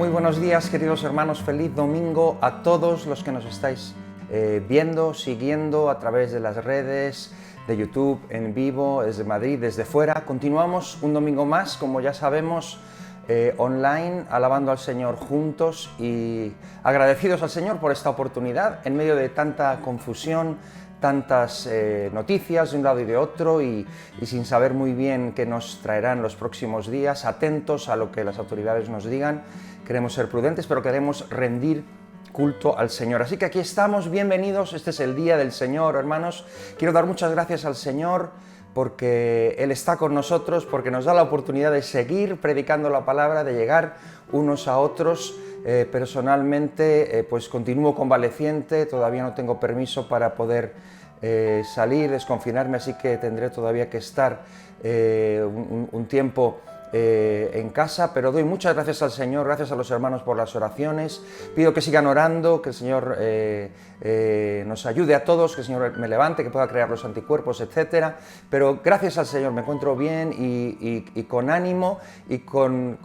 Muy buenos días, queridos hermanos. Feliz domingo a todos los que nos estáis viendo, siguiendo a través de las redes, de YouTube, en vivo, desde Madrid, desde fuera. Continuamos un domingo más, como ya sabemos, online, alabando al Señor juntos y agradecidos al Señor por esta oportunidad en medio de tanta confusión, tantas noticias de un lado y de otro y sin saber muy bien qué nos traerán los próximos días, atentos a lo que las autoridades nos digan. Queremos ser prudentes, pero queremos rendir culto al Señor. Así que aquí estamos, bienvenidos, este es el día del Señor, hermanos. Quiero dar muchas gracias al Señor porque Él está con nosotros, porque nos da la oportunidad de seguir predicando la palabra, de llegar unos a otros. Personalmente, pues continúo convaleciente, todavía no tengo permiso para poder salir, desconfinarme, así que tendré todavía que estar un tiempo en casa, pero doy muchas gracias al Señor, gracias a los hermanos por las oraciones. Pido que sigan orando, que el Señor nos ayude a todos, que el Señor me levante, que pueda crear los anticuerpos, etcétera. Pero gracias al Señor me encuentro bien y con ánimo y con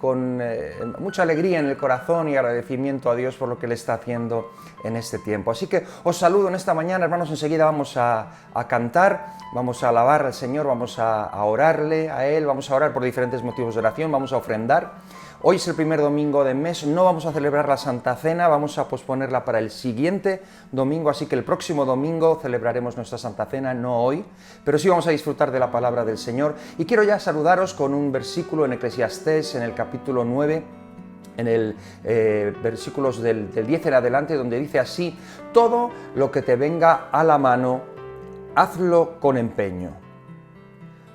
mucha alegría en el corazón y agradecimiento a Dios por lo que Él está haciendo en este tiempo. Así que os saludo en esta mañana, hermanos. Enseguida vamos a cantar, vamos a alabar al Señor, vamos a orarle a Él, vamos a orar por diferentes motivos de oración, vamos a ofrendar. Hoy es el primer domingo de mes, no vamos a celebrar la Santa Cena, vamos a posponerla para el siguiente domingo, así que el próximo domingo celebraremos nuestra Santa Cena, no hoy, pero sí vamos a disfrutar de la palabra del Señor. Y quiero ya saludaros con un versículo en Eclesiastés, en el capítulo 9, en el versículos del 10 en adelante, donde dice así: todo lo que te venga a la mano, hazlo con empeño.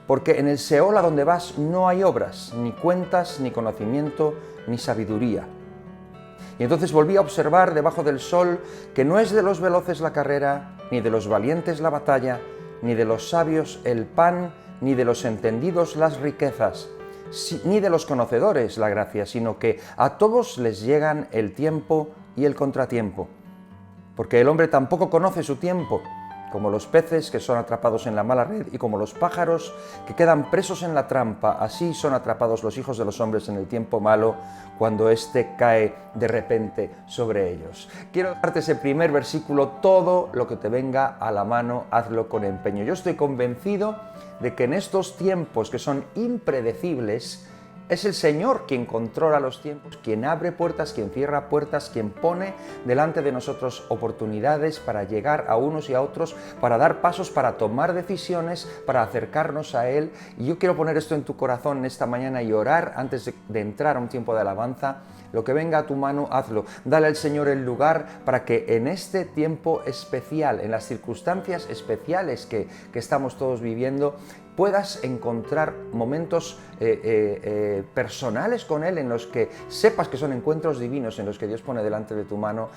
Porque en el Seol a donde vas no hay obras, ni cuentas, ni conocimiento, ni sabiduría. Y entonces volví a observar debajo del sol que no es de los veloces la carrera, ni de los valientes la batalla, ni de los sabios el pan, ni de los entendidos las riquezas, ni de los conocedores la gracia, sino que a todos les llegan el tiempo y el contratiempo. Porque el hombre tampoco conoce su tiempo, como los peces que son atrapados en la mala red y como los pájaros que quedan presos en la trampa, así son atrapados los hijos de los hombres en el tiempo malo, cuando éste cae de repente sobre ellos. Quiero darte ese primer versículo: todo lo que te venga a la mano, hazlo con empeño. Yo estoy convencido de que en estos tiempos que son impredecibles, es el Señor quien controla los tiempos, quien abre puertas, quien cierra puertas, quien pone delante de nosotros oportunidades para llegar a unos y a otros, para dar pasos, para tomar decisiones, para acercarnos a Él. Y yo quiero poner esto en tu corazón en esta mañana y orar antes de entrar a un tiempo de alabanza. Lo que venga a tu mano, hazlo. Dale al Señor el lugar para que en este tiempo especial, en las circunstancias especiales que estamos todos viviendo, puedas encontrar momentos personales con Él, en los que sepas que son encuentros divinos, en los que Dios pone delante de tu mano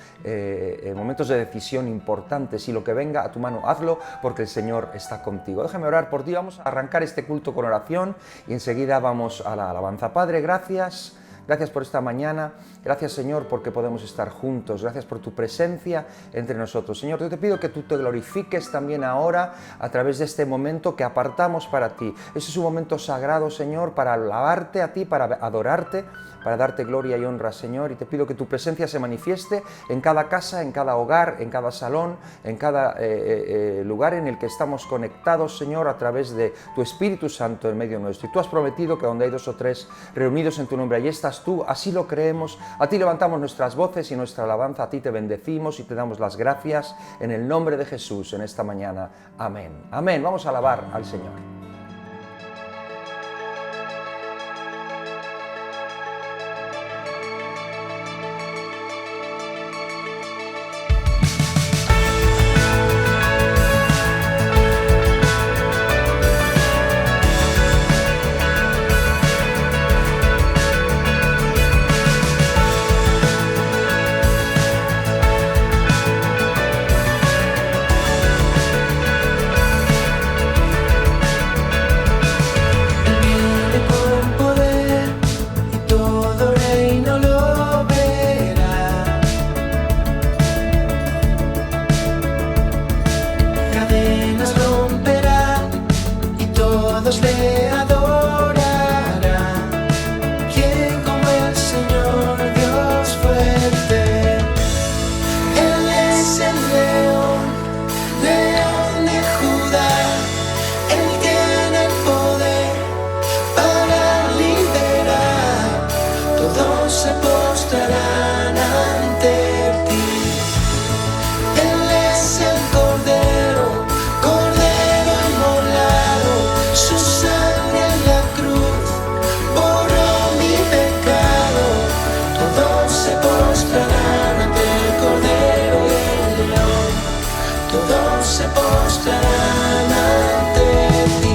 momentos de decisión importantes. Y lo que venga a tu mano, hazlo, porque el Señor está contigo. Déjame orar por ti. Vamos a arrancar este culto con oración y enseguida vamos a la alabanza. Padre, gracias. Gracias por esta mañana, gracias Señor porque podemos estar juntos, gracias por tu presencia entre nosotros. Señor, yo te pido que tú te glorifiques también ahora a través de este momento que apartamos para ti. Este es un momento sagrado, Señor, para alabarte a ti, para adorarte, para darte gloria y honra, Señor, y te pido que tu presencia se manifieste en cada casa, en cada hogar, en cada salón, en cada lugar en el que estamos conectados, Señor, a través de tu Espíritu Santo en medio nuestro. Y tú has prometido que donde hay 2 o 3 reunidos en tu nombre, allí estás tú, así lo creemos. A ti levantamos nuestras voces y nuestra alabanza, a ti te bendecimos y te damos las gracias en el nombre de Jesús en esta mañana. Amén. Amén. Vamos a alabar al Señor. se postrarán ante ti. Él es el Cordero, Cordero inmolado, su sangre en la cruz borró mi pecado. Todos se postrarán ante el Cordero y el León, todos se postrarán ante ti.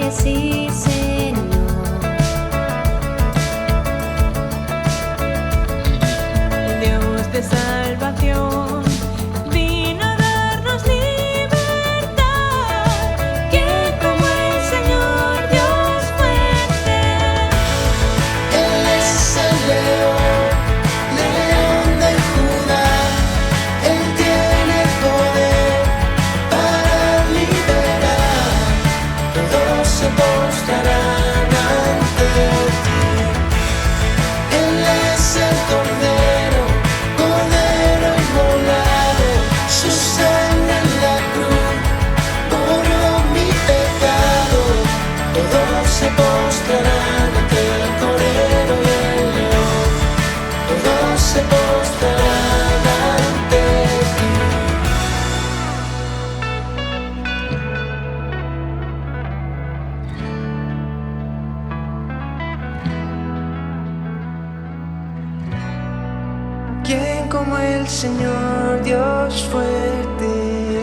Sí, Señor, el Dios de salvación vino a darnos libertad. ¿Quién como el Señor Dios fuerte? Él es el león, león de Judá. Él tiene poder para liberar. Todos se postrarán ante ti. Él es el Cordero, Cordero inmolado, su sangre en la cruz borró mi pecado. Todos se postrarán ante el Cordero y el León, todos se postrarán ante ti. ¿Quién como el Señor Dios fuerte?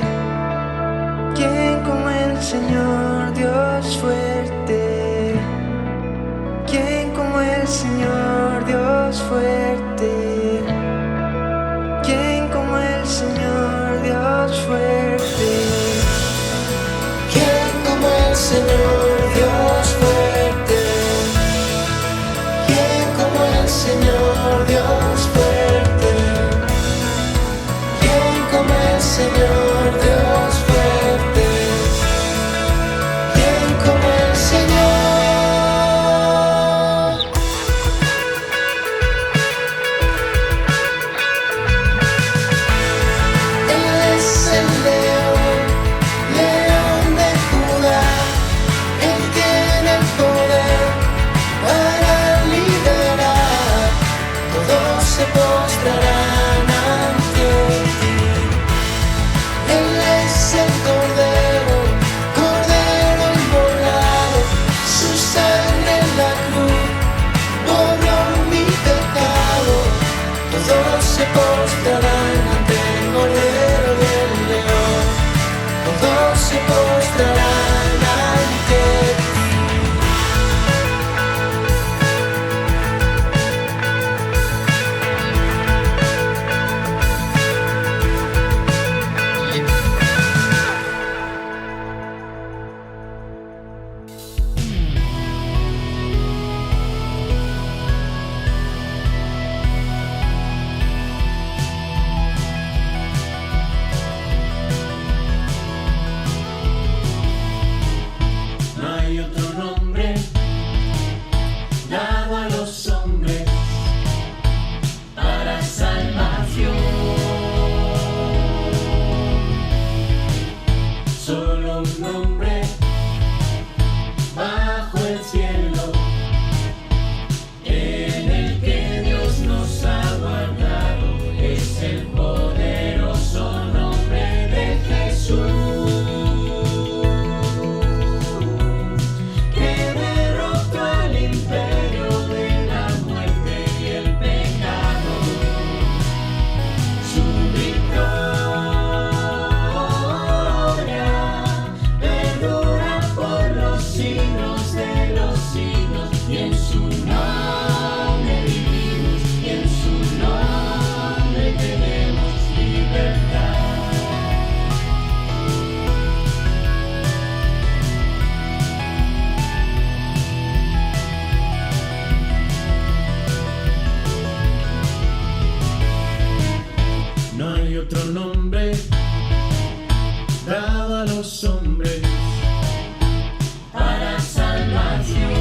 ¿Quién como el Señor Dios fuerte? ¿Quién como el Señor Dios fuerte? ¿Quién como el Señor Dios fuerte? ¿Quién como el Señor Dios fuerte? ¿Quién como el Señor Dios fuerte? ¿Quién como el Señor Dios fuerte? ¿Quién como el Señor? Él es el león, león de Judá. Él tiene el poder para liberar. Todos se postrarán ante ti. Él es el Cordero, Cordero inmolado, su sangre en la cruz borró mi pecado. Todos se postrarán ante el Cordero y el León, todos se postrarán ante ti. No hay otro nombre dado a los hombres para salvación. Solo un nombre bajo el cielo en el que Dios nos ha guardado. Es el poderoso nombre de Jesús. Otro nombre dado a los hombres para salvación.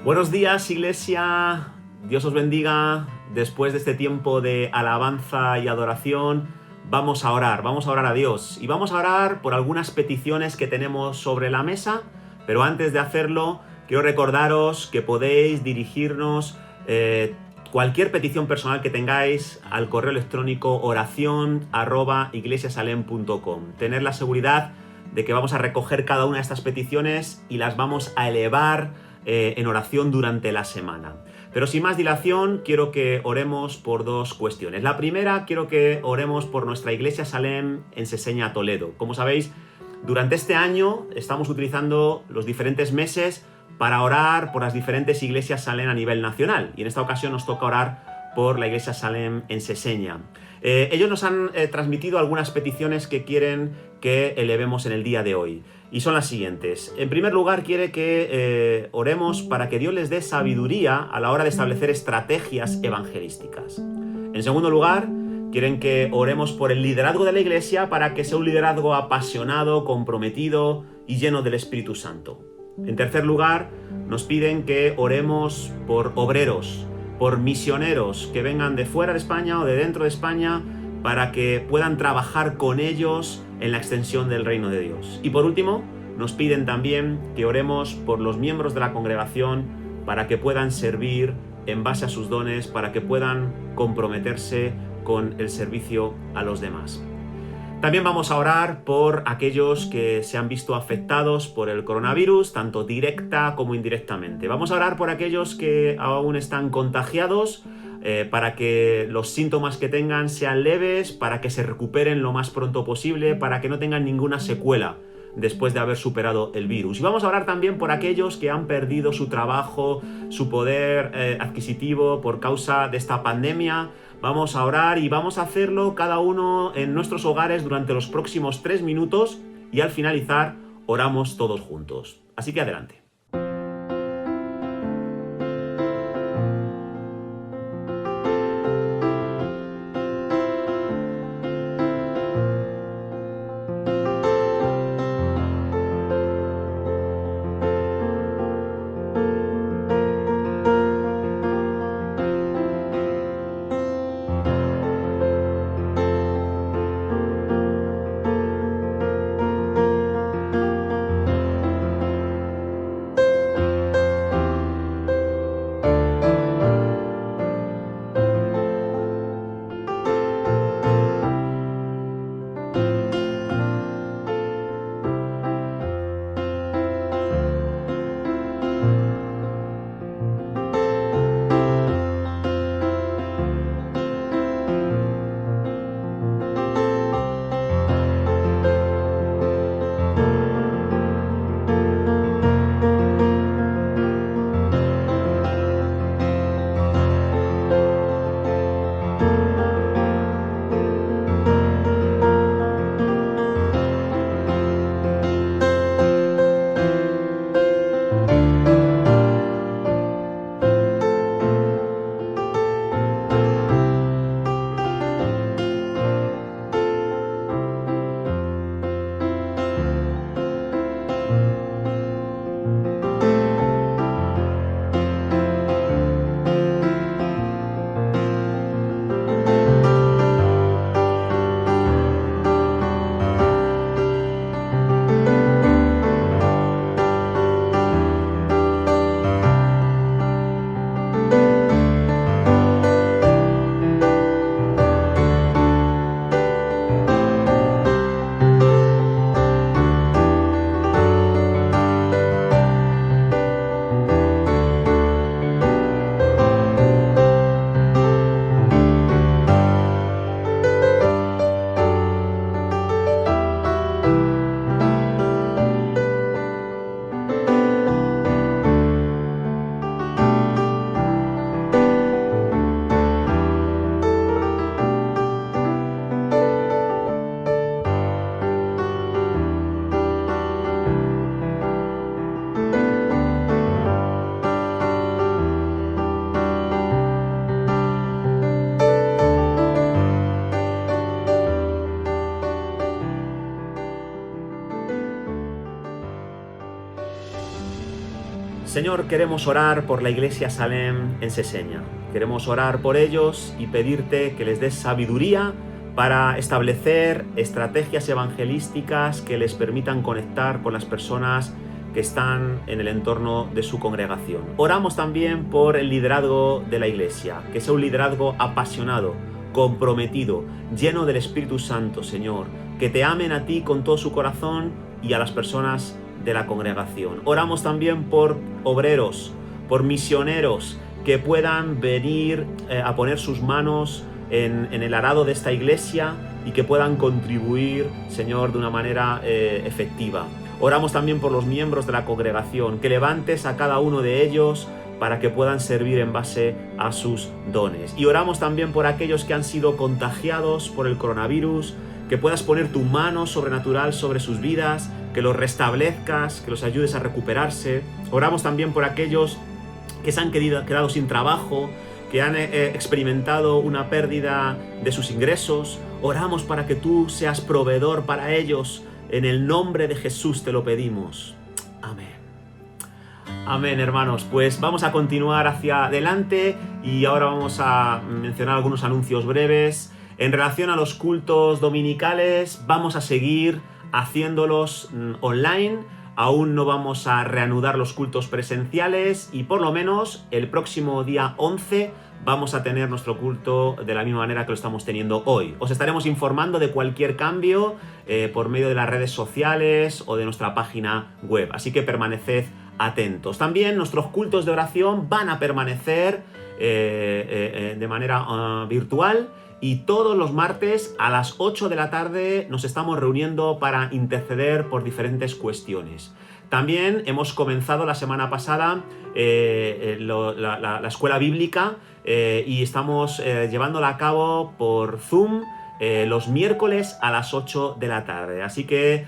Buenos días, Iglesia. Dios os bendiga. Después de este tiempo de alabanza y adoración, vamos a orar a Dios. Y vamos a orar por algunas peticiones que tenemos sobre la mesa, pero antes de hacerlo, quiero recordaros que podéis dirigirnos cualquier petición personal que tengáis al correo electrónico oracion@iglesiasalem.com. Tener la seguridad de que vamos a recoger cada una de estas peticiones y las vamos a elevar en oración durante la semana. Pero sin más dilación, quiero que oremos por dos cuestiones. La primera, quiero que oremos por nuestra Iglesia Salem en Seseña, Toledo. Como sabéis, durante este año estamos utilizando los diferentes meses para orar por las diferentes iglesias Salem a nivel nacional. Y en esta ocasión nos toca orar por la Iglesia Salem en Seseña. Ellos nos han transmitido algunas peticiones que quieren que elevemos en el día de hoy. Y son las siguientes. En primer lugar, quiere que oremos para que Dios les dé sabiduría a la hora de establecer estrategias evangelísticas. En segundo lugar, quieren que oremos por el liderazgo de la Iglesia para que sea un liderazgo apasionado, comprometido y lleno del Espíritu Santo. En tercer lugar, nos piden que oremos por obreros, por misioneros que vengan de fuera de España o de dentro de España para que puedan trabajar con ellos en la extensión del reino de Dios. Y por último, nos piden también que oremos por los miembros de la congregación para que puedan servir en base a sus dones, para que puedan comprometerse con el servicio a los demás. También vamos a orar por aquellos que se han visto afectados por el coronavirus, tanto directa como indirectamente. Vamos a orar por aquellos que aún están contagiados, para que los síntomas que tengan sean leves, para que se recuperen lo más pronto posible, para que no tengan ninguna secuela después de haber superado el virus. Y vamos a orar también por aquellos que han perdido su trabajo, su poder adquisitivo por causa de esta pandemia. Vamos a orar y vamos a hacerlo cada uno en nuestros hogares durante los próximos 3 minutos y al finalizar oramos todos juntos. Así que adelante. Señor, queremos orar por la Iglesia Salem en Seseña. Queremos orar por ellos y pedirte que les des sabiduría para establecer estrategias evangelísticas que les permitan conectar con las personas que están en el entorno de su congregación. Oramos también por el liderazgo de la Iglesia, que sea un liderazgo apasionado, comprometido, lleno del Espíritu Santo, Señor, que te amen a ti con todo su corazón y a las personas de la congregación. Oramos también por obreros, por misioneros que puedan venir a poner sus manos en el arado de esta iglesia y que puedan contribuir, Señor, de una manera efectiva. Oramos también por los miembros de la congregación, que levantes a cada uno de ellos para que puedan servir en base a sus dones. Y oramos también por aquellos que han sido contagiados por el coronavirus, que puedas poner tu mano sobrenatural sobre sus vidas, que los restablezcas, que los ayudes a recuperarse. Oramos también por aquellos que se han quedado sin trabajo, que han experimentado una pérdida de sus ingresos. Oramos para que tú seas proveedor para ellos. En el nombre de Jesús te lo pedimos. Amén. Amén, hermanos. Pues vamos a continuar hacia adelante y ahora vamos a mencionar algunos anuncios breves. En relación a los cultos dominicales, vamos a seguir haciéndolos online. Aún no vamos a reanudar los cultos presenciales y por lo menos el próximo día 11 vamos a tener nuestro culto de la misma manera que lo estamos teniendo hoy. Os estaremos informando de cualquier cambio por medio de las redes sociales o de nuestra página web, así que permaneced atentos. También nuestros cultos de oración van a permanecer de manera virtual. Y todos los martes a las 8 de la tarde nos estamos reuniendo para interceder por diferentes cuestiones. También hemos comenzado la semana pasada la escuela bíblica y estamos llevándola a cabo por Zoom los miércoles a las 8 de la tarde. Así que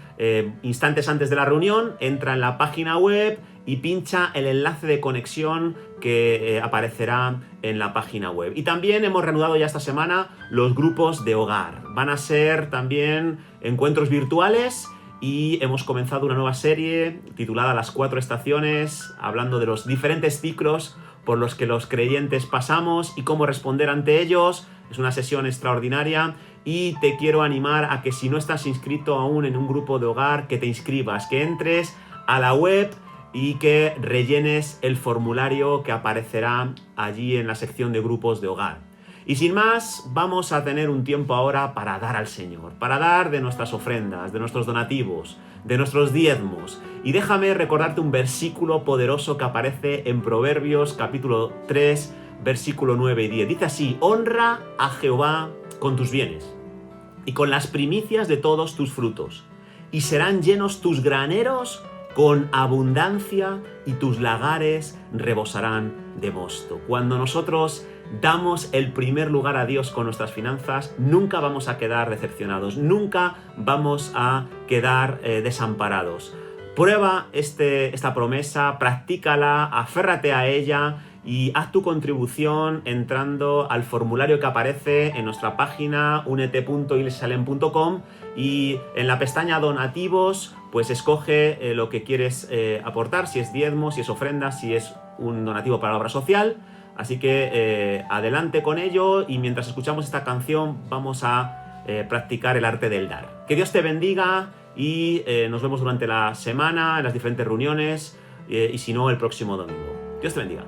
instantes antes de la reunión entra en la página web y pincha el enlace de conexión que aparecerá en la página web. Y también hemos reanudado ya esta semana los grupos de hogar. Van a ser también encuentros virtuales y hemos comenzado una nueva serie titulada Las 4 estaciones, hablando de los diferentes ciclos por los que los creyentes pasamos y cómo responder ante ellos. Es una sesión extraordinaria y te quiero animar a que si no estás inscrito aún en un grupo de hogar, que te inscribas, que entres a la web y que rellenes el formulario que aparecerá allí en la sección de grupos de hogar. Y sin más, vamos a tener un tiempo ahora para dar al Señor, para dar de nuestras ofrendas, de nuestros donativos, de nuestros diezmos. Y déjame recordarte un versículo poderoso que aparece en Proverbios capítulo 3, versículo 9 y 10. Dice así: honra a Jehová con tus bienes y con las primicias de todos tus frutos, y serán llenos tus graneros con abundancia y tus lagares rebosarán de mosto. Cuando nosotros damos el primer lugar a Dios con nuestras finanzas, nunca vamos a quedar decepcionados, nunca vamos a quedar desamparados. Prueba esta promesa, practícala, aférrate a ella y haz tu contribución entrando al formulario que aparece en nuestra página unete.iglesiasalem.com y en la pestaña donativos pues escoge lo que quieres aportar, si es diezmo, si es ofrenda, si es un donativo para la obra social. Así que adelante con ello y mientras escuchamos esta canción vamos a practicar el arte del dar. Que Dios te bendiga y nos vemos durante la semana en las diferentes reuniones y si no el próximo domingo. Dios te bendiga.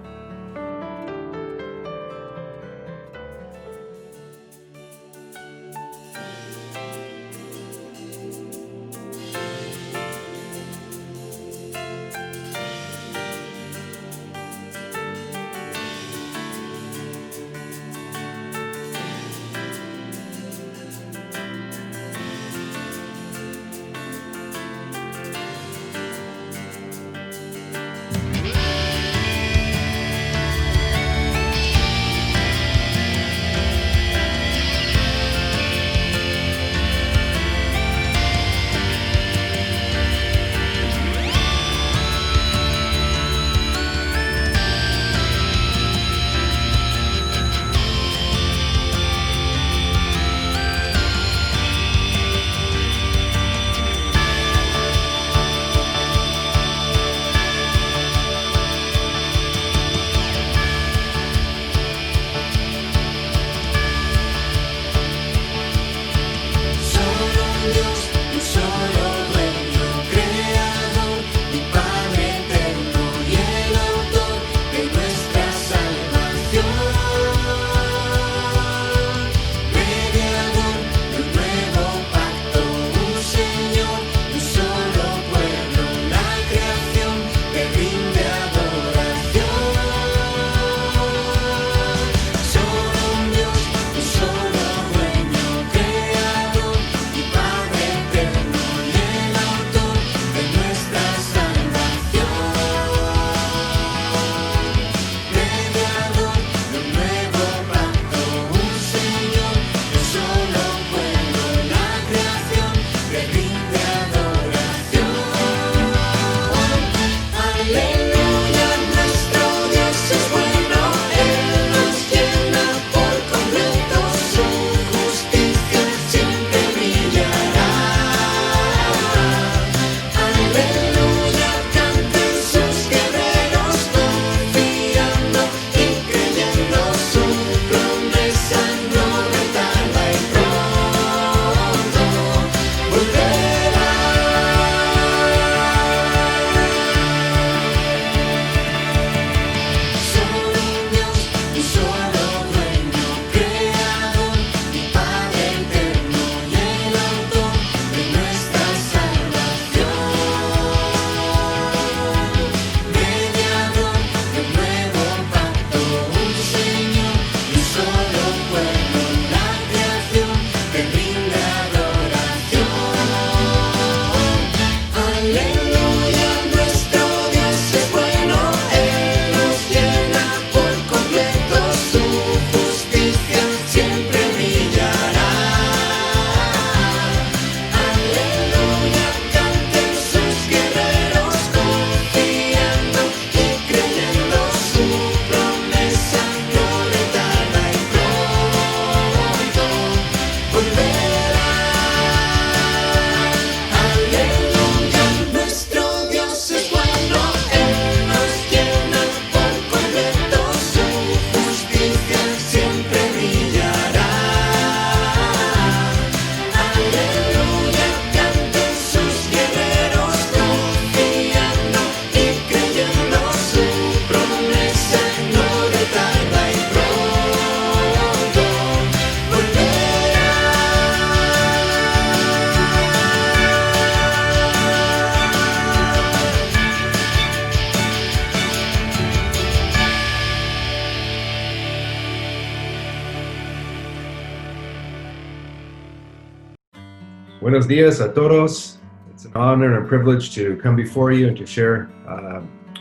Buenos días a todos. It's an honor and a privilege to come before you and to share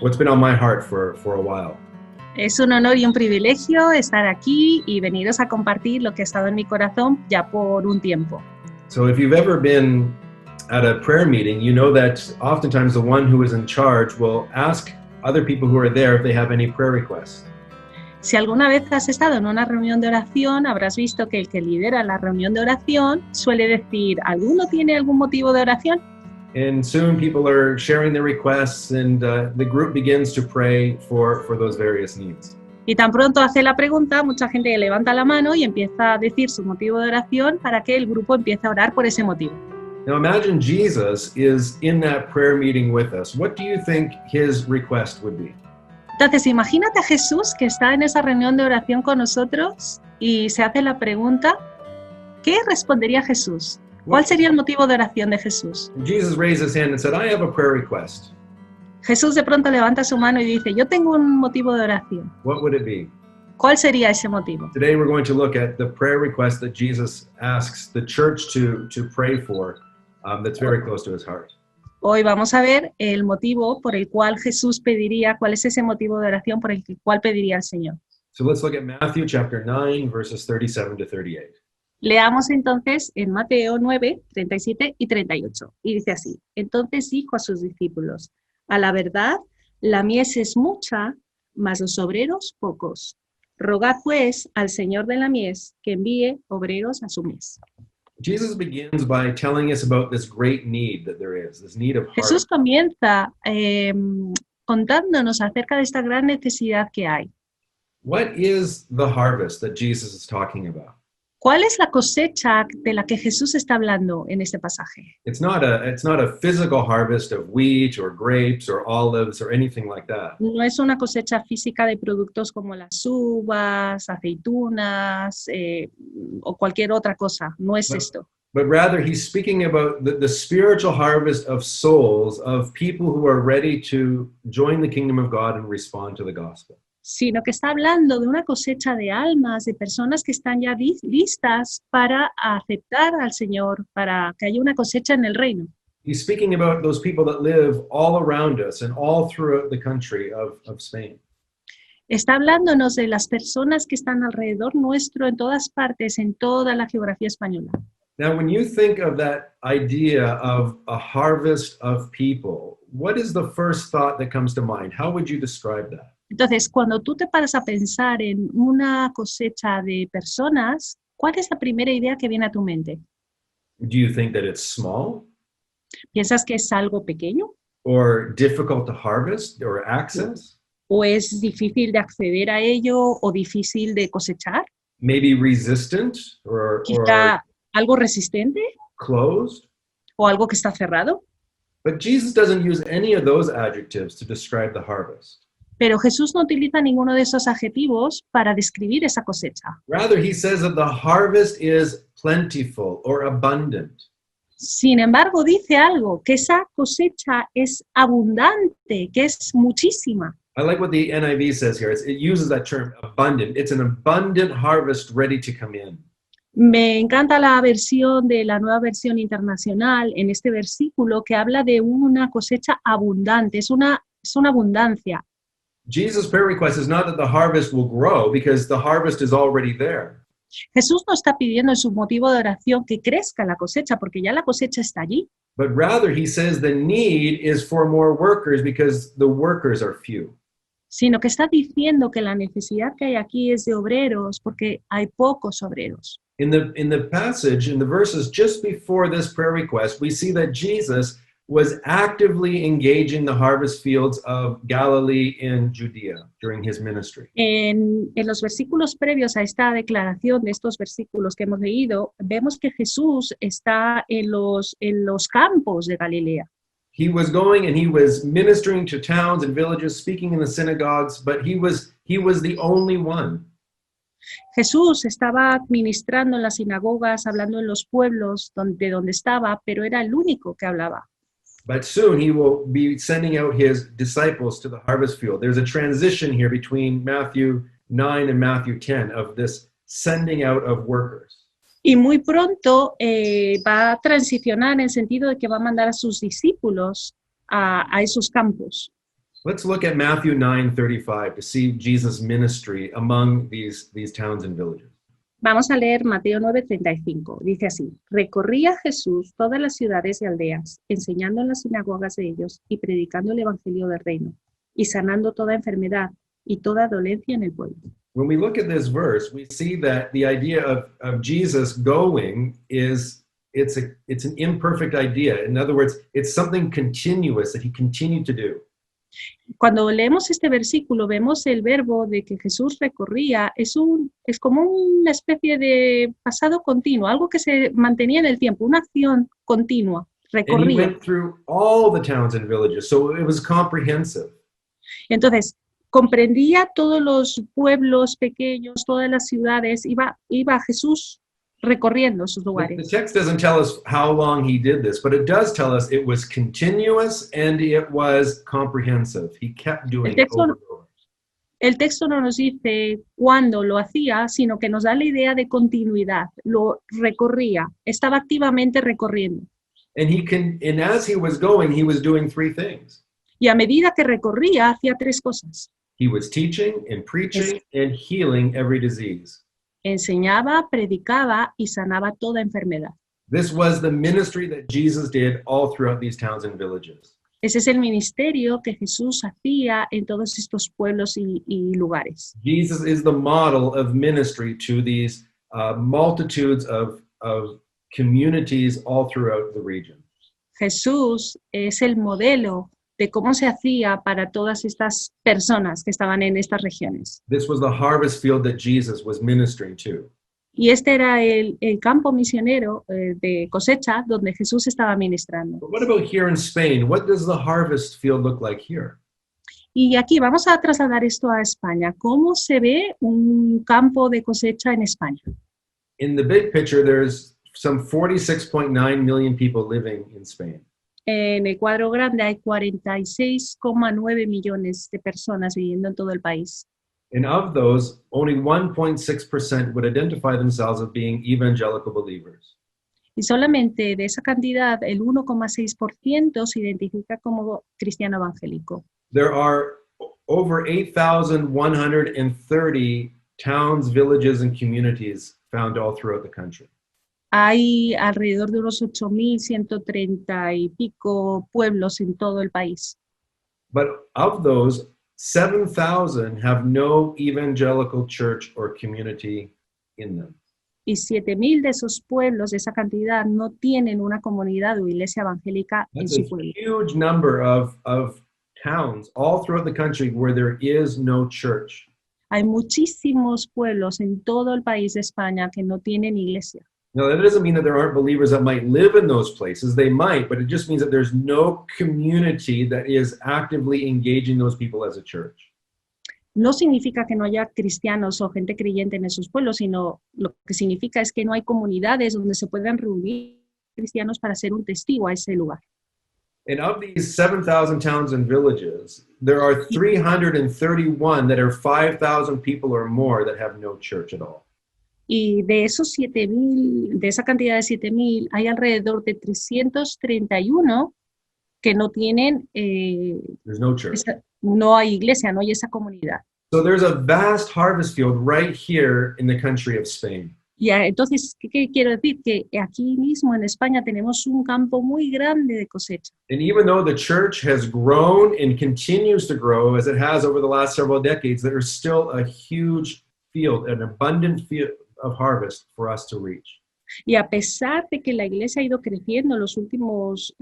what's been on my heart for a while. Es un honor y un privilegio estar aquí y veniros a compartir lo que ha estado en mi corazón ya por un tiempo. So if you've ever been at a prayer meeting, you know that oftentimes the one who is in charge will ask other people who are there if they have any prayer requests. Si alguna vez has estado en una reunión de oración, habrás visto que el que lidera la reunión de oración suele decir, ¿alguno tiene algún motivo de oración? And soon people are sharing their requests and the group begins to pray for those various needs. Y tan pronto hace la pregunta, mucha gente levanta la mano y empieza a decir su motivo de oración para que el grupo empiece a orar por ese motivo. Now imagine Jesus is in that prayer meeting with us. What do you think his request would be? Entonces, imagínate a Jesús que está en esa reunión de oración con nosotros y se hace la pregunta, ¿qué respondería Jesús? ¿Cuál sería el motivo de oración de Jesús? Jesus raised his hand and said, I have a prayer request. Jesús de pronto levanta su mano y dice, yo tengo un motivo de oración. What would it be? ¿Cuál sería ese motivo? Today we're going to look at the prayer request that Jesus asks the church to pray for that's very close to his heart. Hoy vamos a ver el motivo por el cual Jesús pediría, cuál es ese motivo de oración por el cual pediría al Señor. So let's look at Matthew chapter 9, verses 37 to 38. Leamos entonces en Mateo 9, 37 y 38. Y dice así, entonces dijo a sus discípulos, a la verdad, la mies es mucha, mas los obreros pocos. Rogad pues al Señor de la mies que envíe obreros a su mies. Jesus begins by telling us about this great need that there is, this need of Jesús harvest. comienza contándonos acerca de esta gran necesidad que hay. What is the harvest that Jesus is talking about? ¿Cuál es la cosecha de la que Jesús está hablando en este pasaje? It's not a physical harvest of wheat or grapes or olives or anything like that. No es una cosecha física de productos como las uvas, aceitunas o cualquier otra cosa. No es esto. But rather, he's speaking about the spiritual harvest of souls, of people who are ready to join the kingdom of God and respond to the gospel. Sino que está hablando de una cosecha de almas, de personas que están ya listas para aceptar al Señor, para que haya una cosecha en el reino. He's speaking about those people that live all around us and all throughout the country of Spain. Está hablándonos de las personas que están alrededor nuestro en todas partes, en toda la geografía española. Now, when you think of that idea of a harvest of people, what is the first thought that comes to mind? How would you describe that? Entonces, cuando tú te paras a pensar en una cosecha de personas, ¿cuál es la primera idea que viene a tu mente? Do you think that it's small ¿Piensas que es algo pequeño? or difficult to harvest or access? ¿O es difícil de acceder a ello o difícil de cosechar? Maybe resistant or ¿Quizá algo resistente closed? o algo que está cerrado? But Jesus doesn't use any of those adjectives to describe the harvest. Pero Jesús no utiliza ninguno de esos adjetivos para describir esa cosecha. Rather, he says that the harvest is plentiful or abundant. Sin embargo, dice algo, que esa cosecha es abundante, que es muchísima. I like what the NIV says here. It uses that term, abundant. It's an abundant harvest ready to come in. Me encanta la versión de la Nueva Versión Internacional en este versículo que habla de una cosecha abundante, es una abundancia. Jesus' prayer request is not that the harvest will grow because the harvest is already there. Jesús no está pidiendo en su motivo de oración que crezca la cosecha, porque ya la cosecha está allí. But rather, he says the need is for more workers because the workers are few. Sino que está diciendo que la necesidad que hay aquí es de obreros, porque hay pocos obreros. In the passage, in the verses just before this prayer request, we see that Jesus was actively engaging the harvest fields of Galilee and Judea during his ministry. En los versículos previos a esta declaración de estos versículos que hemos leído, vemos que Jesús está en los campos de Galilea. He was going and he was ministering to towns and villages, speaking in the synagogues, but he was the only one. Jesús estaba ministrando en las sinagogas, hablando en los pueblos de donde estaba, pero era el único que hablaba. But soon he will be sending out his disciples to the harvest field. There's a transition here between Matthew 9 and Matthew 10 of this sending out of workers. Y muy pronto va a transicionar en el sentido de que va a mandar a sus discípulos a esos campos. Let's look at Matthew 9:35 to see Jesus' ministry among these towns and villages. Vamos a leer Mateo 9:35. Dice así: recorría Jesús todas las ciudades y aldeas, enseñando en las sinagogas de ellos y predicando el evangelio del reino, y sanando toda enfermedad y toda dolencia en el pueblo. When we look at this verse, we see that the idea of Jesus going it's an imperfect idea. In other words, it's something continuous that he continued to do. Cuando leemos este versículo, vemos el verbo de que Jesús recorría, es como una especie de pasado continuo, algo que se mantenía en el tiempo, una acción continua, And he recorría. went through all the towns and villages, so it was comprehensive. Entonces, comprendía todos los pueblos pequeños, todas las ciudades, iba Jesús recorriendo esos The lugares. text doesn't tell us how long he did this, but it does tell us it was continuous and it was comprehensive. He kept doing it over and over. El texto no nos dice cuándo lo hacía, sino que nos da la idea de continuidad, lo recorría, estaba activamente recorriendo. And as he was going, he was doing three things. Y a medida que recorría, hacía tres cosas. He was teaching and preaching and healing every disease. Enseñaba, predicaba y sanaba toda enfermedad. This was the ministry that Jesus did all throughout these towns and villages. Ese es el ministerio que Jesús hacía en todos estos pueblos y lugares. Jesus is the model of ministry to these multitudes of communities all throughout the region. Jesús es el modelo de cómo se hacía para todas estas personas que estaban en estas regiones. This was the harvest field that Jesus was ministering to. Y este era el campo misionero de cosecha donde Jesús estaba ministrando. But what about here in Spain? What does the harvest field look like here? Y aquí vamos a trasladar esto a España. ¿Cómo se ve un campo de cosecha en España? In the big picture, there's some 46.9 million people living in Spain. En el cuadro grande hay 46,9 millones de personas viviendo en todo el país. And of those, only 1.6% would identify themselves as being evangelical believers. Y solamente de esa cantidad, el 1,6% se identifica como cristiano evangélico. There are over 8,130 towns, villages, and communities found all throughout the country. Hay alrededor de unos 8.130 y pico pueblos en todo el país. But of those, 7,000 have no evangelical church or community in them. Y 7.000 de esos pueblos, de esa cantidad, no tienen una comunidad o iglesia evangélica en That's a su pueblo. huge number of towns all throughout the country where there is no church. Hay muchísimos pueblos en todo el país de España que no tienen iglesia. Now, that doesn't mean that there aren't believers that might live in those places. They might, but it just means that there's no community that is actively engaging those people as a church. No significa que no haya cristianos o gente creyente en esos pueblos, sino lo que significa es que no hay comunidades donde se puedan reunir cristianos para ser un testigo a ese lugar. And of these 7,000 towns and villages, there are 331 that are 5,000 people or more that have no church at all. Y de esos 7.000, de esa cantidad de 7.000, hay alrededor de 331 que no tienen, There's no church. no hay iglesia, no hay esa comunidad. So there's a vast harvest field right here in the country of Spain. Y entonces, ¿qué quiero decir? Que aquí mismo en España tenemos un campo muy grande de cosecha. And even though the church has grown and continues to grow as it has over the last several decades, there is still a huge field, an abundant field of harvest for us to reach. Y a pesar de que la iglesia ha ido creciendo en los últimos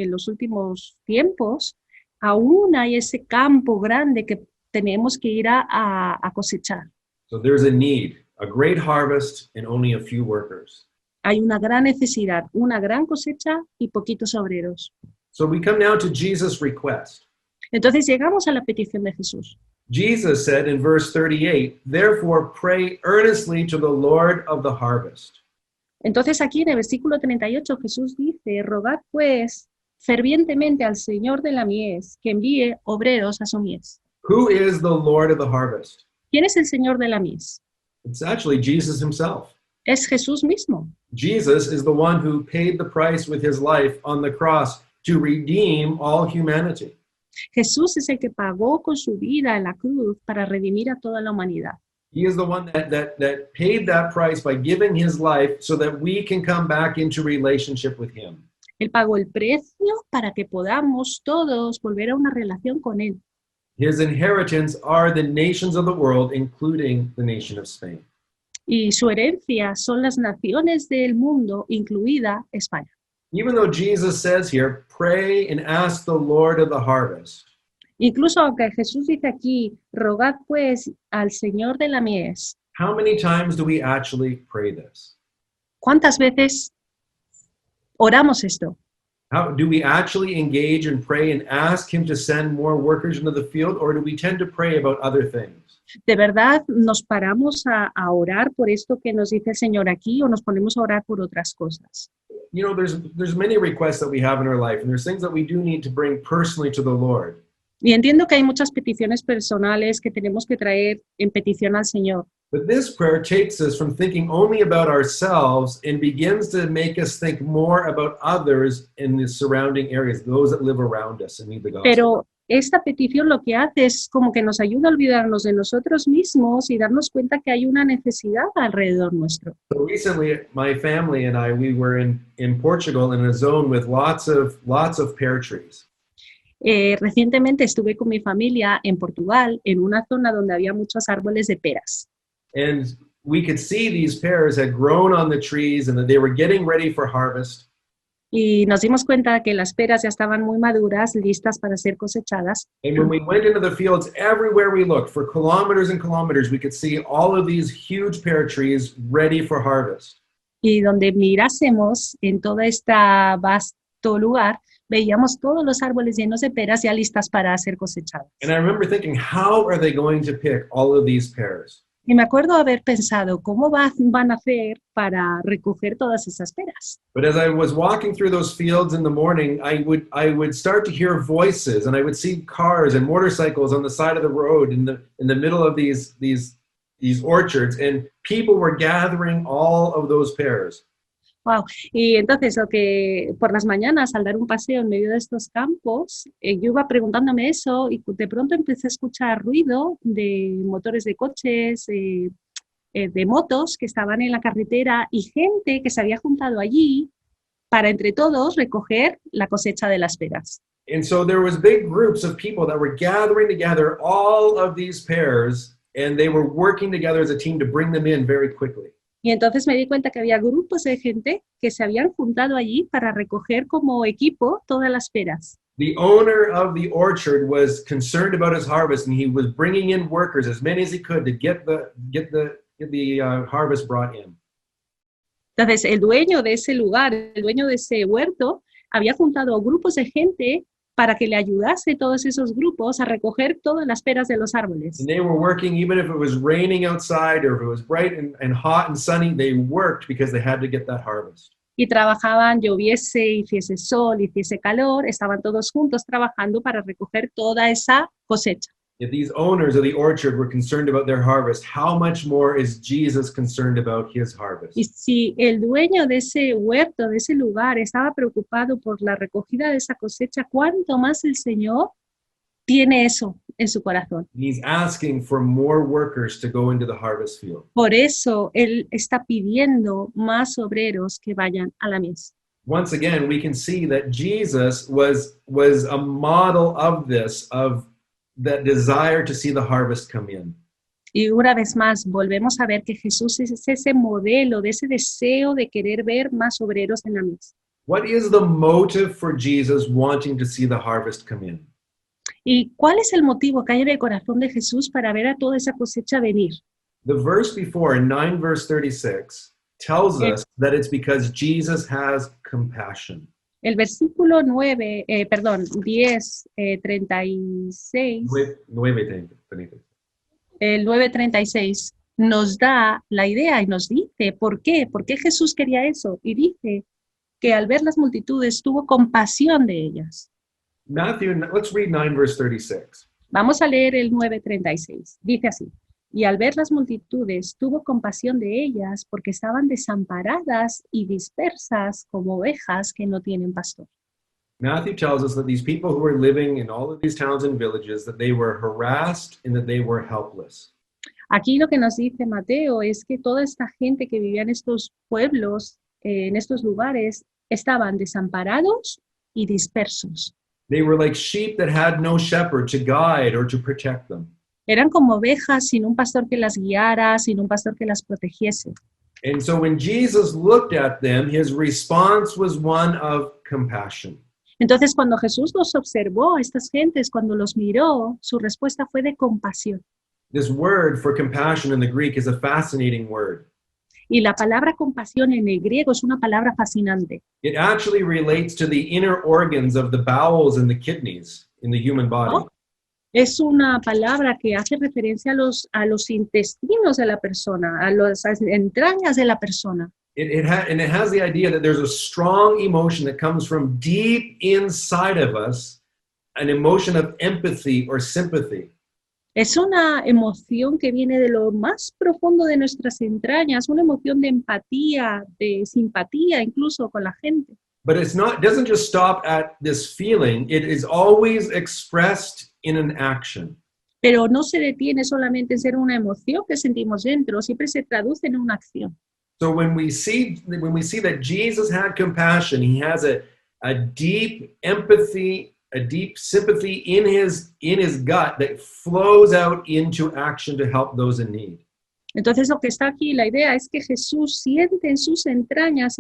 tiempos, aún hay ese campo grande que tenemos que ir a cosechar. So there's a need, a great harvest and only a few workers. Hay una gran necesidad, una gran cosecha y poquitos obreros. So we come now to Jesus' request. Entonces llegamos a la petición de Jesús. Jesus said in verse 38, "Therefore pray earnestly to the Lord of the harvest." Entonces aquí en el versículo 38 Jesús dice, rogad pues fervientemente al Señor de la mies que envíe obreros a su mies. Who is the Lord of the harvest? ¿Quién es el Señor de la mies? It's actually Jesus himself. es Jesús mismo. Jesus is the one who paid the price with his life on the cross to redeem all humanity. Jesús es el que pagó con su vida en la cruz para redimir a toda la humanidad. He is the one that paid that price by giving his life so that we can come back into relationship with him. Él pagó el precio para que podamos todos volver a una relación con Él. His inheritance are the nations of the world, including the nation of Spain. Y su herencia son las naciones del mundo, incluida España. Even though Jesus says here, pray and ask the Lord of the harvest, Incluso aunque Jesús dice aquí, rogad pues al Señor de la mies. how many times do we actually pray this? ¿Cuántas veces oramos esto? How do we actually engage and pray and ask him to send more workers into the field, or do we tend to pray about other things? ¿De verdad nos paramos a orar por esto que nos dice el Señor aquí o nos ponemos a orar por otras cosas? You know, there's many requests that we have in our life, and there's things that we do need to bring personally to the Lord. Y entiendo que hay muchas peticiones personales que tenemos que traer en petición al Señor. But this prayer takes us from thinking only about ourselves and begins to make us think more about others in the surrounding areas, those that live around us and need the gospel. Pero esta petición lo que hace es como que nos ayuda a olvidarnos de nosotros mismos y darnos cuenta que hay una necesidad alrededor nuestro. So recently, my family and I, we were in Portugal in a zone with lots of pear trees. Recientemente estuve con mi familia en Portugal, en una zona donde había muchos árboles de peras. And we could see these pears had grown on the trees and that they were getting ready for harvest. Y nos dimos cuenta que las peras ya estaban muy maduras, listas para ser cosechadas. And when we went into the fields, everywhere we looked, for kilometers and kilometers, we could see all of these huge pear trees ready for harvest. Y donde mirásemos en todo este vasto lugar, veíamos todos los árboles llenos de peras ya listas para ser cosechadas. And I remember thinking, how are they going to pick all of these pears? Y me acuerdo haber pensado, ¿cómo van a hacer para recoger todas esas peras? But as I was walking through those fields in the morning, I would start to hear voices, and I would see cars and motorcycles on the side of the road in the middle of these orchards, and people were gathering all of those pears. Wow. Y entonces, lo que por las mañanas, al dar un paseo en medio de estos campos, yo iba preguntándome eso y de pronto empecé a escuchar ruido de motores de coches, de motos que estaban en la carretera y gente que se había juntado allí para entre todos recoger la cosecha de las peras. And so there was big groups of people that were gathering together all of these pears, and they were working together as a team to bring them in very quickly. Y entonces me di cuenta que había grupos de gente que se habían juntado allí para recoger como equipo todas las peras. The owner of the orchard was concerned about his harvest, and he was bringing in workers, as many as he could, to get the harvest brought in. Entonces el dueño de ese lugar, el dueño de ese huerto, había juntado grupos de gente para que le ayudase todos esos grupos a recoger todas las peras de los árboles. And they were working, even if it was raining outside or if it was bright and hot and sunny, they worked because they had to get that harvest. Y trabajaban, lloviese, hiciese sol, hiciese calor, estaban todos juntos trabajando para recoger toda esa cosecha. If these owners of the orchard were concerned about their harvest, how much more is Jesus concerned about his harvest? Y si el dueño de ese huerto, de ese lugar, estaba preocupado por la recogida de esa cosecha, ¿cuánto más el Señor tiene eso en su corazón? He's asking for more workers to go into the harvest field. Por eso Él está pidiendo más obreros que vayan a la mies. Once again, we can see that Jesus was a model of this, of that desire to see the harvest come in. Y una vez más, volvemos a ver que Jesús es ese modelo de ese deseo de querer ver más obreros en la mies. What is the motive for Jesus wanting to see the harvest come in? ¿Y cuál es el motivo que hay en el corazón de Jesús para ver a toda esa cosecha venir? The verse before, in 9 verse 36, tells us that it's because Jesus has compassion. El versículo 10, 36, el 9:36 nos da la idea y nos dice ¿por qué? ¿Por qué Jesús quería eso? Y dice que al ver las multitudes tuvo compasión de ellas. Matthew, let's read 9 verse 36. Vamos a leer el 9:36. Dice así: Y al ver las multitudes, tuvo compasión de ellas porque estaban desamparadas y dispersas como ovejas que no tienen pastor. Matthew tells us that these people who were living in all of these towns and villages, that they were harassed and that they were helpless. Aquí lo que nos dice Mateo es que toda esta gente que vivía en estos pueblos, en estos lugares, estaban desamparados y dispersos. They were like sheep that had no shepherd to guide or to protect them. Eran como ovejas sin un pastor que las guiara, sin un pastor que las protegiese. And so when Jesus looked at them, his response was one of compassion. Entonces, cuando Jesús los observó, a estas gentes, cuando los miró, su respuesta fue de compasión. This word for compassion in the Greek is a fascinating word. Y la palabra compasión en el griego es una palabra fascinante. It actually relates to the inner organs of the bowels and the kidneys in the human body. Oh. Es una palabra que hace referencia a los intestinos de la persona, a las entrañas de la persona. And it has the idea that there's a strong emotion that comes from deep inside of us, an emotion of empathy or sympathy. Es una emoción que viene de lo más profundo de nuestras entrañas, una emoción de empatía, de simpatía incluso con la gente. But it doesn't just stop at this feeling, it is always expressed in an action. Pero no se detiene solamente en ser una emoción que sentimos dentro, siempre se traduce en una acción. So when we see that Jesus had compassion, he has a deep empathy, a deep sympathy in his gut that flows out into action to help those in need. Entonces lo que está aquí, la idea es que Jesús siente en sus entrañas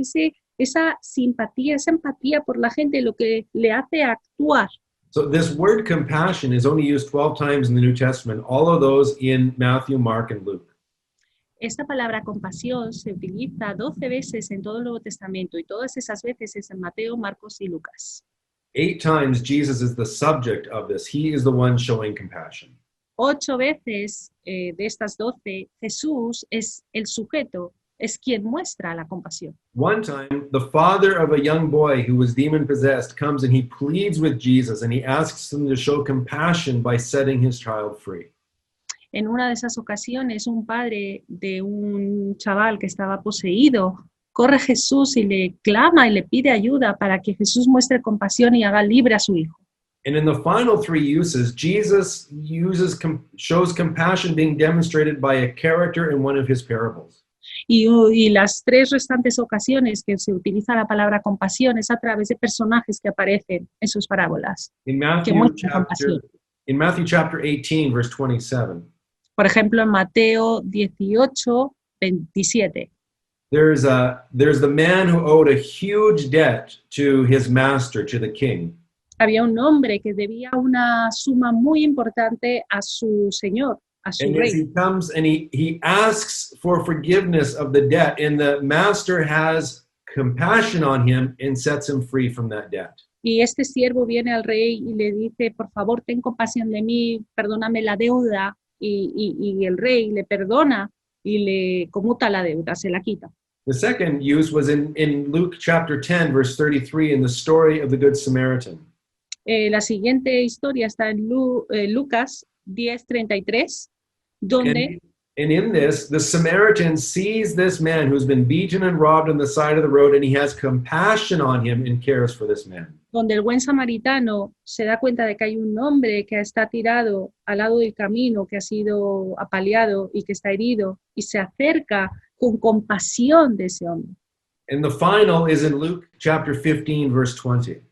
esa simpatía, esa empatía por la gente, lo que le hace actuar. So this word compassion is only used 12 times in the New Testament, all of those in Matthew, Mark, and Luke. Esta palabra compasión se utiliza 12 veces en todo el Nuevo Testamento y todas esas veces es en Mateo, Marcos y Lucas. 8 times Jesus is the subject of this. He is the one showing compassion. 8 veces de estas 12, Jesús es el sujeto, es quien muestra la compasión. One time, the father of a young boy who was demon-possessed comes and he pleads with Jesus and he asks him to show compassion by setting his child free. En una de esas ocasiones, un padre de un chaval que estaba poseído corre a Jesús y le clama y le pide ayuda para que Jesús muestre compasión y haga libre a su hijo. And in the final 3 uses, Jesus shows compassion being demonstrated by a character in one of his parables. Y las 3 restantes ocasiones que se utiliza la palabra compasión es a través de personajes que aparecen en sus parábolas, In que Matthew muestran compasión. chapter 18, verse 27, Por ejemplo, en Mateo 18, 27. there's the man who owed a huge debt to his master, to the king. Había un hombre que debía una suma muy importante a su señor, a su And as rey. he comes and he asks for forgiveness of the debt, and the master has compassion on him and sets him free from that debt. Y este siervo viene al rey y le dice, por favor, ten compasión de mí, perdóname la deuda. Y el rey le perdona y le conmuta la deuda, se la quita. The second use was in Luke chapter 10, verse 33, in the story of the Good Samaritan. La siguiente historia está en Lucas 10:33, donde And in this, the Samaritan sees this man who's been beaten and robbed on the side of the road, and he has compassion on him and cares for this man. donde el buen samaritano se da cuenta de que hay un hombre que está tirado al lado del camino, que ha sido apaleado y que está herido, y se acerca con compasión de ese hombre. And the final is in Luke chapter 15, verse 20.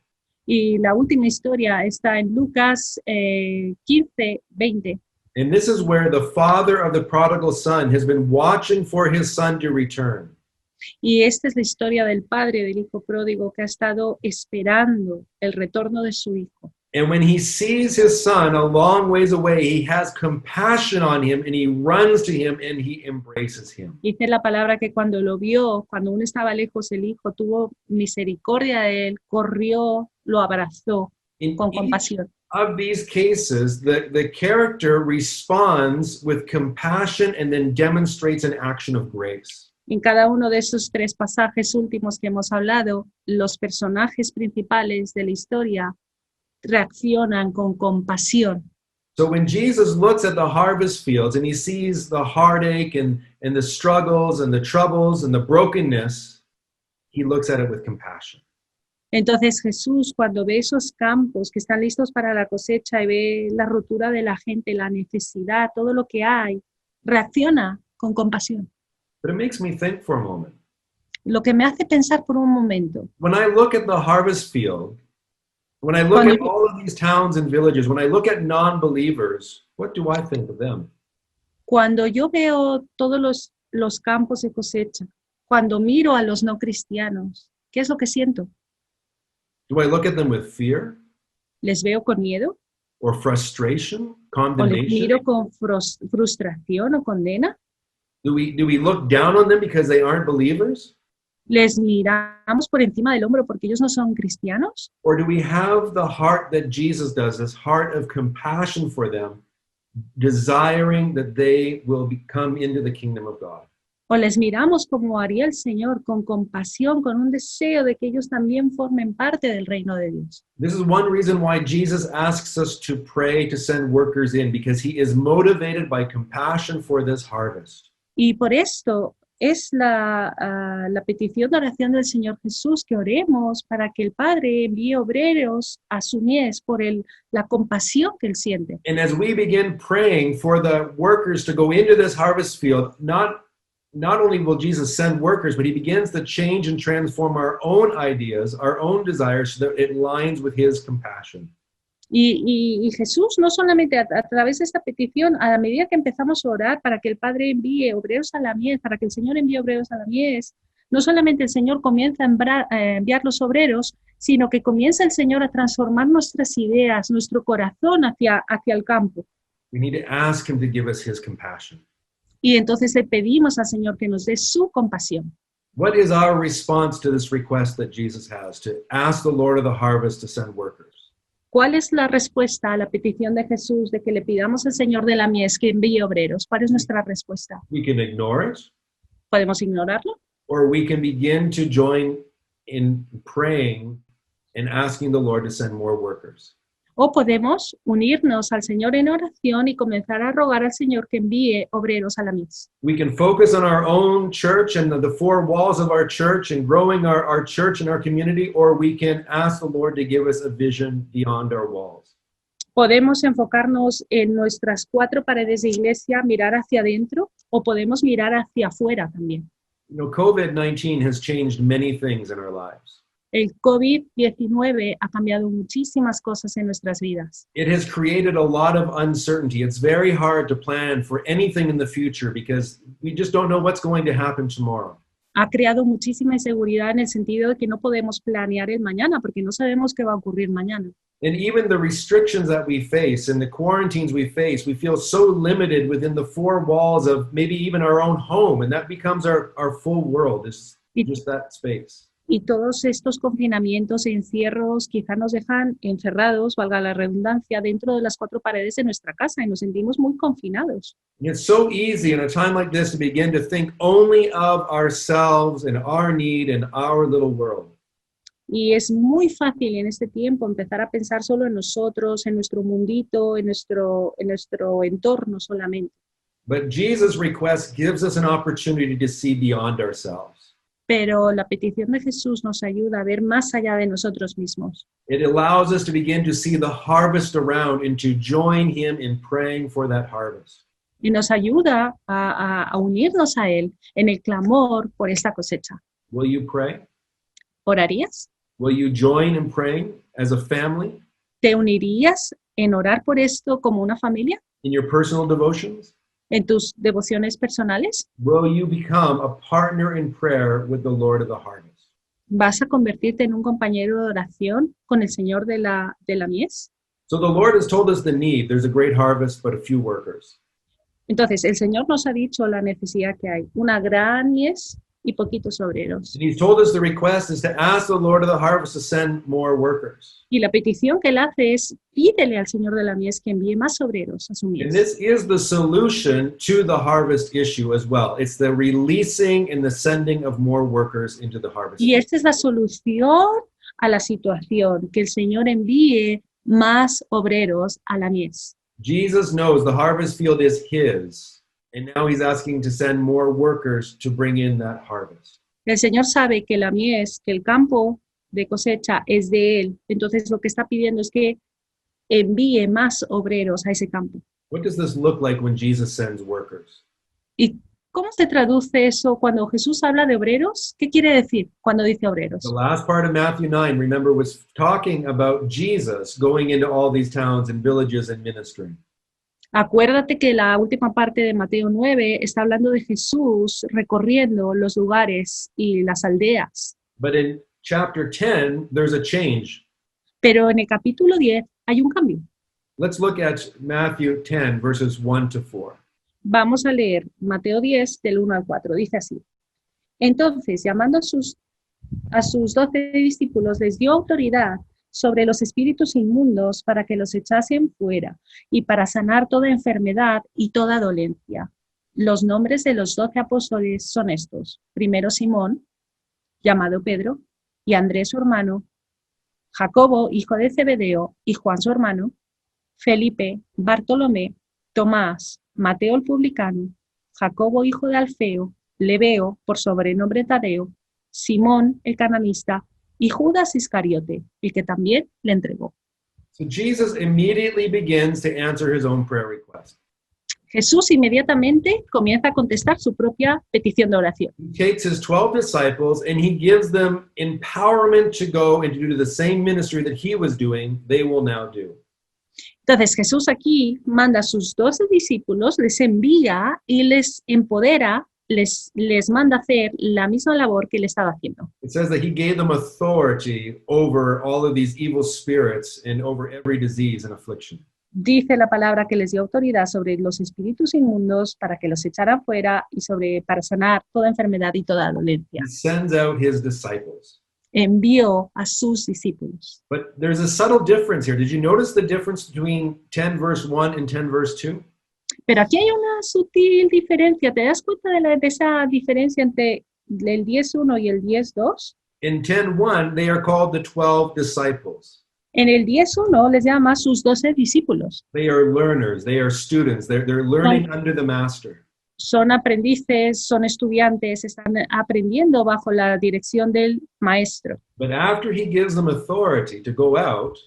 Y la última historia está en Lucas 15:20. And this is where the father of the prodigal son has been watching for his son to return. Y esta es la historia del padre del hijo pródigo que ha estado esperando el retorno de su hijo. And when he sees his son a long ways away, he has compassion on him and he runs to him and he embraces him. Dice la palabra que cuando lo vio, cuando uno estaba lejos, el hijo tuvo misericordia de él, corrió, lo abrazó In con each compasión. of these cases, the character responds with compassion and then demonstrates an action of grace. En cada uno de esos 3 pasajes últimos que hemos hablado, los personajes principales de la historia reaccionan con compasión So when Jesus looks at the harvest fields and he sees the heartache and the struggles and the troubles and the brokenness, he looks at it with compassion. Entonces Jesús, cuando ve esos campos que están listos para la cosecha y ve la rotura de la gente, la necesidad, todo lo que hay, reacciona con compasión. But it makes me think for a moment. Lo que me hace pensar por un momento, When I look at the harvest field, when I look at all of these towns and villages, when I look at non-believers, what do I think of them? cuando yo veo todos los campos de cosecha, cuando miro a los no cristianos, ¿qué es lo que siento? Do I look at them with fear ¿Les veo con miedo? or frustration, ¿O les condemnation? miro con frustración o condena? Do we look down on them because they aren't believers? ¿Les miramos por encima del hombro porque ellos no son cristianos? Or do we have the heart that Jesus does, this heart of compassion for them, desiring that they will come into the kingdom of God? ¿O les miramos como haría el Señor, con compasión, con un deseo de que ellos también formen parte del reino de Dios? This is one reason why Jesus asks us to pray to send workers in, because he is motivated by compassion for this harvest. Y por esto es la petición de oración del Señor Jesús, que oremos para que el Padre envíe obreros a su mies por la compasión que Él siente. And as we begin praying for the workers to go into this harvest field, not only will Jesus send workers, but he begins to change and transform our own ideas, our own desires, so that it aligns with his compassion. Y Jesús no solamente a través de esta petición, a medida que empezamos a orar para que el Padre envíe obreros a la mies, para que el Señor envíe obreros a la mies, no solamente el Señor comienza a enviar los obreros, sino que comienza el Señor a transformar nuestras ideas, nuestro corazón hacia el campo. We need to ask him to give us his compassion. Y entonces le pedimos al Señor que nos dé su compasión. What is our response to this request that Jesus has to ask the Lord of the harvest to send workers? ¿Cuál es la respuesta a la petición de Jesús de que le pidamos al Señor de la mies que envíe obreros? ¿Cuál es nuestra respuesta? We can ignore it, ¿Podemos ignorarlo? or we can begin to join in praying and asking the Lord to send more workers. O podemos unirnos al Señor en oración y comenzar a rogar al Señor que envíe obreros a la mies. We can focus on our own church and the four walls of our church and growing our church and our community, or we can ask the Lord to give us a vision beyond our walls. Podemos enfocarnos en nuestras 4 paredes de iglesia, mirar hacia adentro, o podemos mirar hacia afuera también. You know, COVID-19 has changed many things in our lives. El COVID-19 ha cambiado muchísimas cosas en nuestras vidas. It has created a lot of uncertainty. It's very hard to plan for anything in the future because we just don't know what's going to happen tomorrow. Ha creado muchísima inseguridad en el sentido de que no podemos planear el mañana porque no sabemos qué va a ocurrir mañana. And even the restrictions that we face and the quarantines we face, we feel so limited within the four walls of maybe even our own home, and that becomes our full world, is just that space. Y todos estos confinamientos e encierros quizá nos dejan encerrados, valga la redundancia, dentro de las 4 paredes de nuestra casa y nos sentimos muy confinados. And it's so easy in a time like this to begin to think only of ourselves and our need and our little world. Y es muy fácil en este tiempo empezar a pensar solo en nosotros, en nuestro mundito, en nuestro entorno solamente. But Jesus' request gives us an opportunity to see beyond ourselves. Pero la petición de Jesús nos ayuda a ver más allá de nosotros mismos. It allows us to begin to see the harvest around and to join him in praying for that harvest. Y nos ayuda a unirnos a Él en el clamor por esta cosecha. Will you pray? ¿Orarías? Will you join in praying as a family ¿Te unirías en orar por esto como una familia? in your personal devotions? ¿En tus devociones personales? Will you become a partner in prayer with the Lord of the harvest? ¿Vas a convertirte en un compañero de oración con el Señor de la mies? So the Lord has told us the need. There's a great harvest, but a few workers. Entonces, el Señor nos ha dicho la necesidad que hay. Una gran mies y poquitos obreros. And he's told us the request is to ask the Lord of the harvest to send more workers. Y la petición que Él hace es, pídele al Señor de la mies que envíe más obreros a su And mies. this is the solution to the harvest issue as well. It's the releasing and the sending of more workers into the harvest. Y esta es la solución a la situación, que el Señor envíe más obreros a la mies. Jesus knows the harvest field is his, and now he's asking to send more workers to bring in that harvest. El Señor sabe que la mies, que el campo de cosecha es de Él. Entonces lo que está pidiendo es que envíe más obreros a ese campo. What does this look like when Jesus sends workers? ¿Y cómo se traduce eso cuando Jesús habla de obreros? ¿Qué quiere decir cuando dice obreros? The last part of Matthew 9, remember, was talking about Jesus going into all these towns and villages and ministering. Acuérdate que la última parte de Mateo 9 está hablando de Jesús recorriendo los lugares y las aldeas. But in chapter 10, there's a change. Pero en el capítulo 10 hay un cambio. Let's look at Matthew 10, verses 1 to 4. Vamos a leer Mateo 10 del 1 al 4. Dice así. Entonces, llamando a sus 12 discípulos, les dio autoridad sobre los espíritus inmundos para que los echasen fuera y para sanar toda enfermedad y toda dolencia. Los nombres de los 12 apóstoles son estos. Primero Simón, llamado Pedro, y Andrés su hermano, Jacobo, hijo de Zebedeo, y Juan su hermano, Felipe, Bartolomé, Tomás, Mateo el publicano, Jacobo, hijo de Alfeo, Lebeo, por sobrenombre Tadeo, Simón el cananista, y Judas Iscariote, el que también le entregó. So Jesus immediately begins to answer his own prayer request. Jesús inmediatamente comienza a contestar su propia petición de oración. He takes his 12 disciples and he gives them empowerment to go and to do the same ministry that he was doing, they will now do. Entonces Jesús aquí manda a sus 12 discípulos, les envía y les empodera, les manda a hacer la misma labor que él estaba haciendo. It says that he gave them authority over all of these evil spirits and over every disease and affliction. Dice la palabra que les dio autoridad sobre los espíritus inmundos para que los echaran fuera y para sanar toda enfermedad y toda dolencia. He sends out his disciples. Envió a sus discípulos. But there's a subtle difference here. Did you notice the difference between 10 verse 1 and 10 verse 2? Pero aquí hay una sutil diferencia. ¿Te das cuenta de esa diferencia entre el 10.1 y el 10.2? In 10:1, they are called the 12 disciples. En el 10.1 les llama a sus 12 discípulos. They are learners, they are students, they're learning under the master. Son aprendices, son estudiantes, están aprendiendo bajo la dirección del maestro. But after he gives them authority to go out,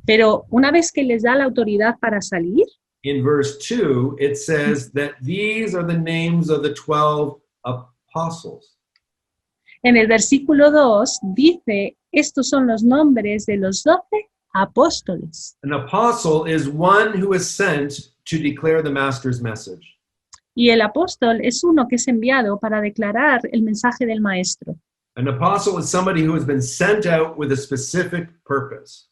Pero una vez que les da la autoridad para salir, in verse 2, it says that these are the names of the 12 apostles. en el versículo 2 dice, estos son los nombres de los 12 apóstoles. An apostle is one who is sent to declare the master's message. Y el apóstol es uno que es enviado para declarar el mensaje del maestro. An apostle is somebody who has been sent out with a specific purpose.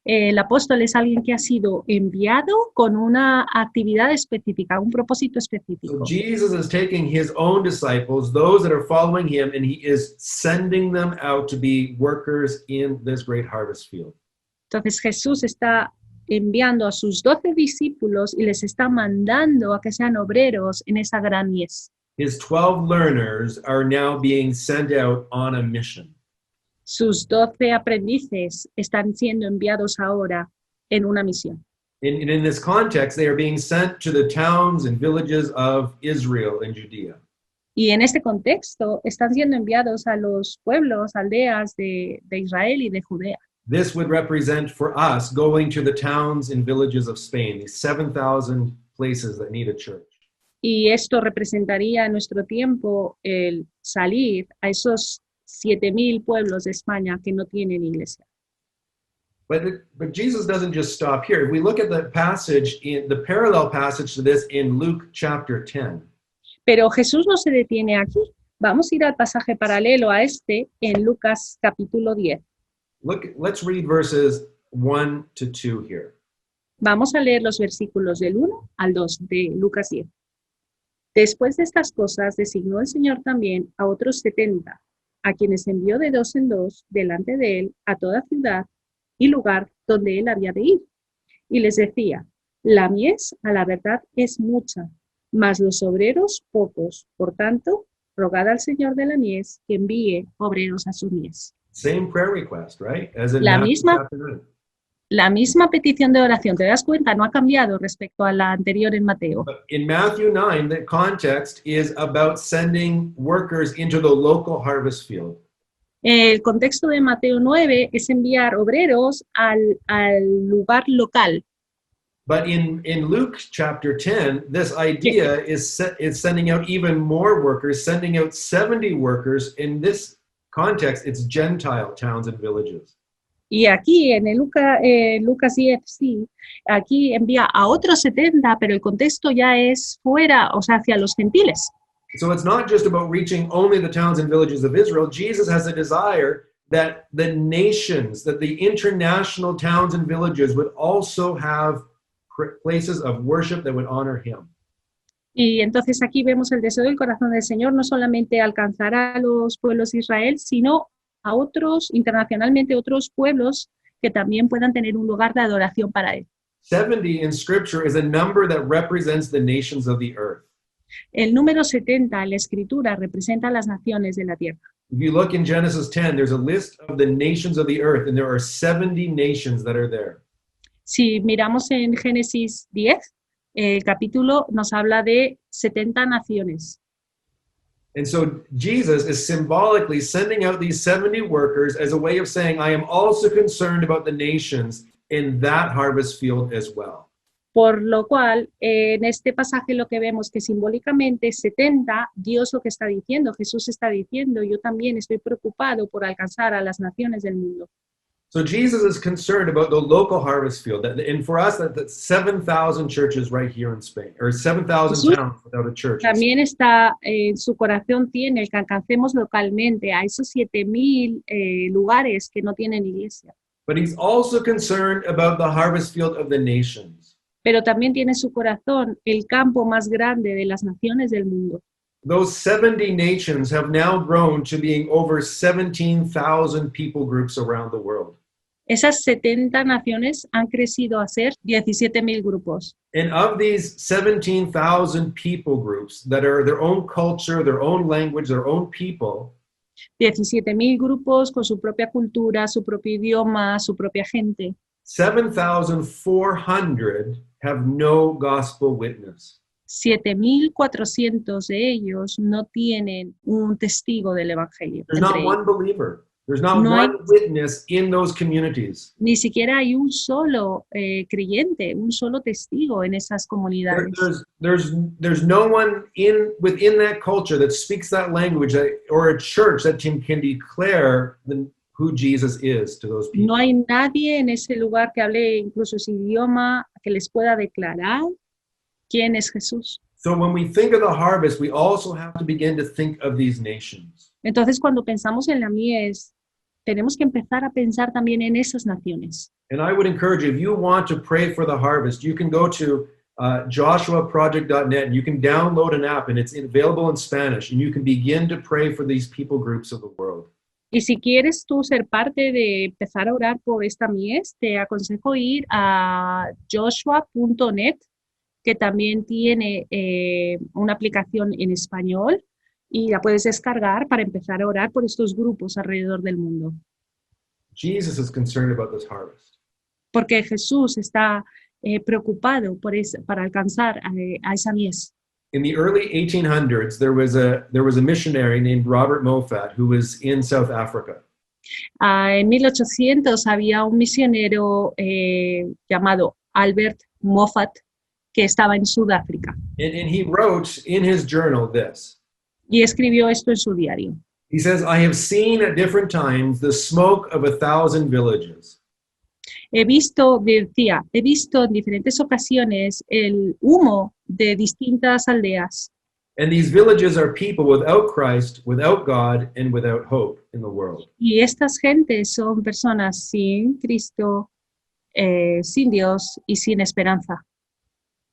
El apóstol es alguien que ha sido enviado con una actividad específica, un propósito So específico. Jesus is taking his own disciples, those that are following him, and he is sending them out to be workers in this great harvest field. Entonces Jesús está enviando a sus 12 discípulos y les está mandando a que sean obreros en esa gran mies. His 12 learners are now being sent out on a mission. Sus 12 aprendices están siendo enviados ahora en una misión. In this context, they are being sent to the towns and villages of Israel and Judea. Y en este contexto están siendo enviados a los pueblos, aldeas de Israel y de Judea. This would represent for us going to the towns and villages of Spain, these 7,000 places that need a church. Y esto representaría en nuestro tiempo el salir a esos 7,000 pueblos de España que no tienen iglesia. But Jesus doesn't just stop here. If we look at the passage, the parallel passage to this in Luke chapter 10, Pero Jesús no se detiene aquí. Vamos a ir al pasaje paralelo a este en Lucas capítulo 10. let's read verses 1 to 2 here. Vamos a leer los versículos del 1 al 2 de Lucas 10. Después de estas cosas designó el Señor también a otros 70, a quienes envió de 2 en 2 delante de él a toda ciudad y lugar donde él había de ir. Y les decía, la mies a la verdad es mucha, mas los obreros pocos. Por tanto, rogad al Señor de la mies que envíe obreros a su mies. Same prayer request, right? As in La Matthew misma- chapter 9. La misma petición de oración, ¿te das cuenta? No ha cambiado respecto a la anterior en Mateo. But in Matthew 9, the context is about sending workers into the local harvest field. El contexto de Mateo 9 es enviar obreros al lugar local. But in Luke chapter 10, this idea is sending out even more workers, sending out 70 workers. In this context, it's Gentile towns and villages. Y aquí en el Lucas 10, sí, aquí envía a otros 70, pero el contexto ya es fuera, o sea, hacia los gentiles. So it's not just about reaching only the towns and villages of Israel. Jesus has a desire that the nations, that the international towns and villages would also have places of worship that would honor him. Y entonces aquí vemos el deseo del corazón del Señor, no solamente alcanzar a los pueblos de Israel, sino a otros, internacionalmente, otros pueblos que también puedan tener un lugar de adoración para Él. 70 in Scripture is a number that represents the nations of the earth. El número 70 en la Escritura representa a las naciones de la tierra. If you look in Genesis 10, there's a list of the nations of the earth, and there are 70 nations that are there. Si miramos en Génesis 10, el capítulo nos habla de 70 naciones. And so Jesus is symbolically sending out these 70 workers as a way of saying, I am also concerned about the nations in that harvest field as well. Por lo cual, en este pasaje lo que vemos que simbólicamente 70, Dios lo que está diciendo, Jesús está diciendo, yo también estoy preocupado por alcanzar a las naciones del mundo. So Jesus is concerned about the local harvest field. And for us, that's 7,000 churches right here in Spain, or 7,000 towns without a church. También está en su corazón tiene el que alcancemos localmente a esos 7,000 lugares que no tienen iglesia. But he's also concerned about the harvest field of the nations. Pero también tiene en su corazón el campo más grande de las naciones del mundo. Those 70 nations have now grown to being over 17,000 people groups around the world. Esas 70 naciones han crecido a ser 17,000 grupos. And of these 17,000 people groups that are their own culture, their own language, their own people, 17,000 grupos con su propia cultura, su propio idioma, su propia gente. 7,400 have no gospel witness. 7,400 de ellos no tienen un testigo del evangelio. There's not entre one ellos. believer. There's not No hay- one witness in those communities. Ni siquiera hay un solo creyente, un solo testigo en esas comunidades. There's no one within that culture that speaks that language or a church that can declare who Jesus is to those people. No hay nadie en ese lugar que hable incluso ese idioma que les pueda declarar quién es Jesús. So when we think of the harvest, we also have to begin to think of these nations. Entonces, cuando pensamos en la mies, tenemos que empezar a pensar también en esas naciones. And I would encourage you, if you want to pray for the harvest, you can go to joshuaproject.net and you can download an app and it's available in Spanish and you can begin to pray for these people groups of the world. Y si quieres tú ser parte de empezar a orar por esta mies, te aconsejo ir a joshua.net, que también tiene una aplicación en español y la puedes descargar para empezar a orar por estos grupos alrededor del mundo. Jesus is concerned about this harvest. Porque Jesús está preocupado para alcanzar a esa mies. In the early 1800s, there was a missionary named Robert Moffat who was in South Africa. En 1800 había un misionero llamado Albert Moffat que estaba en Sudáfrica And he wrote in his journal this. y escribió esto en su diario. He says, I have seen at different times the smoke of 1,000 villages. Decía, he visto en diferentes ocasiones el humo de distintas aldeas. And these villages are people without Christ, without God, and without hope in the world. Y estas gentes son personas sin Cristo, sin Dios y sin esperanza.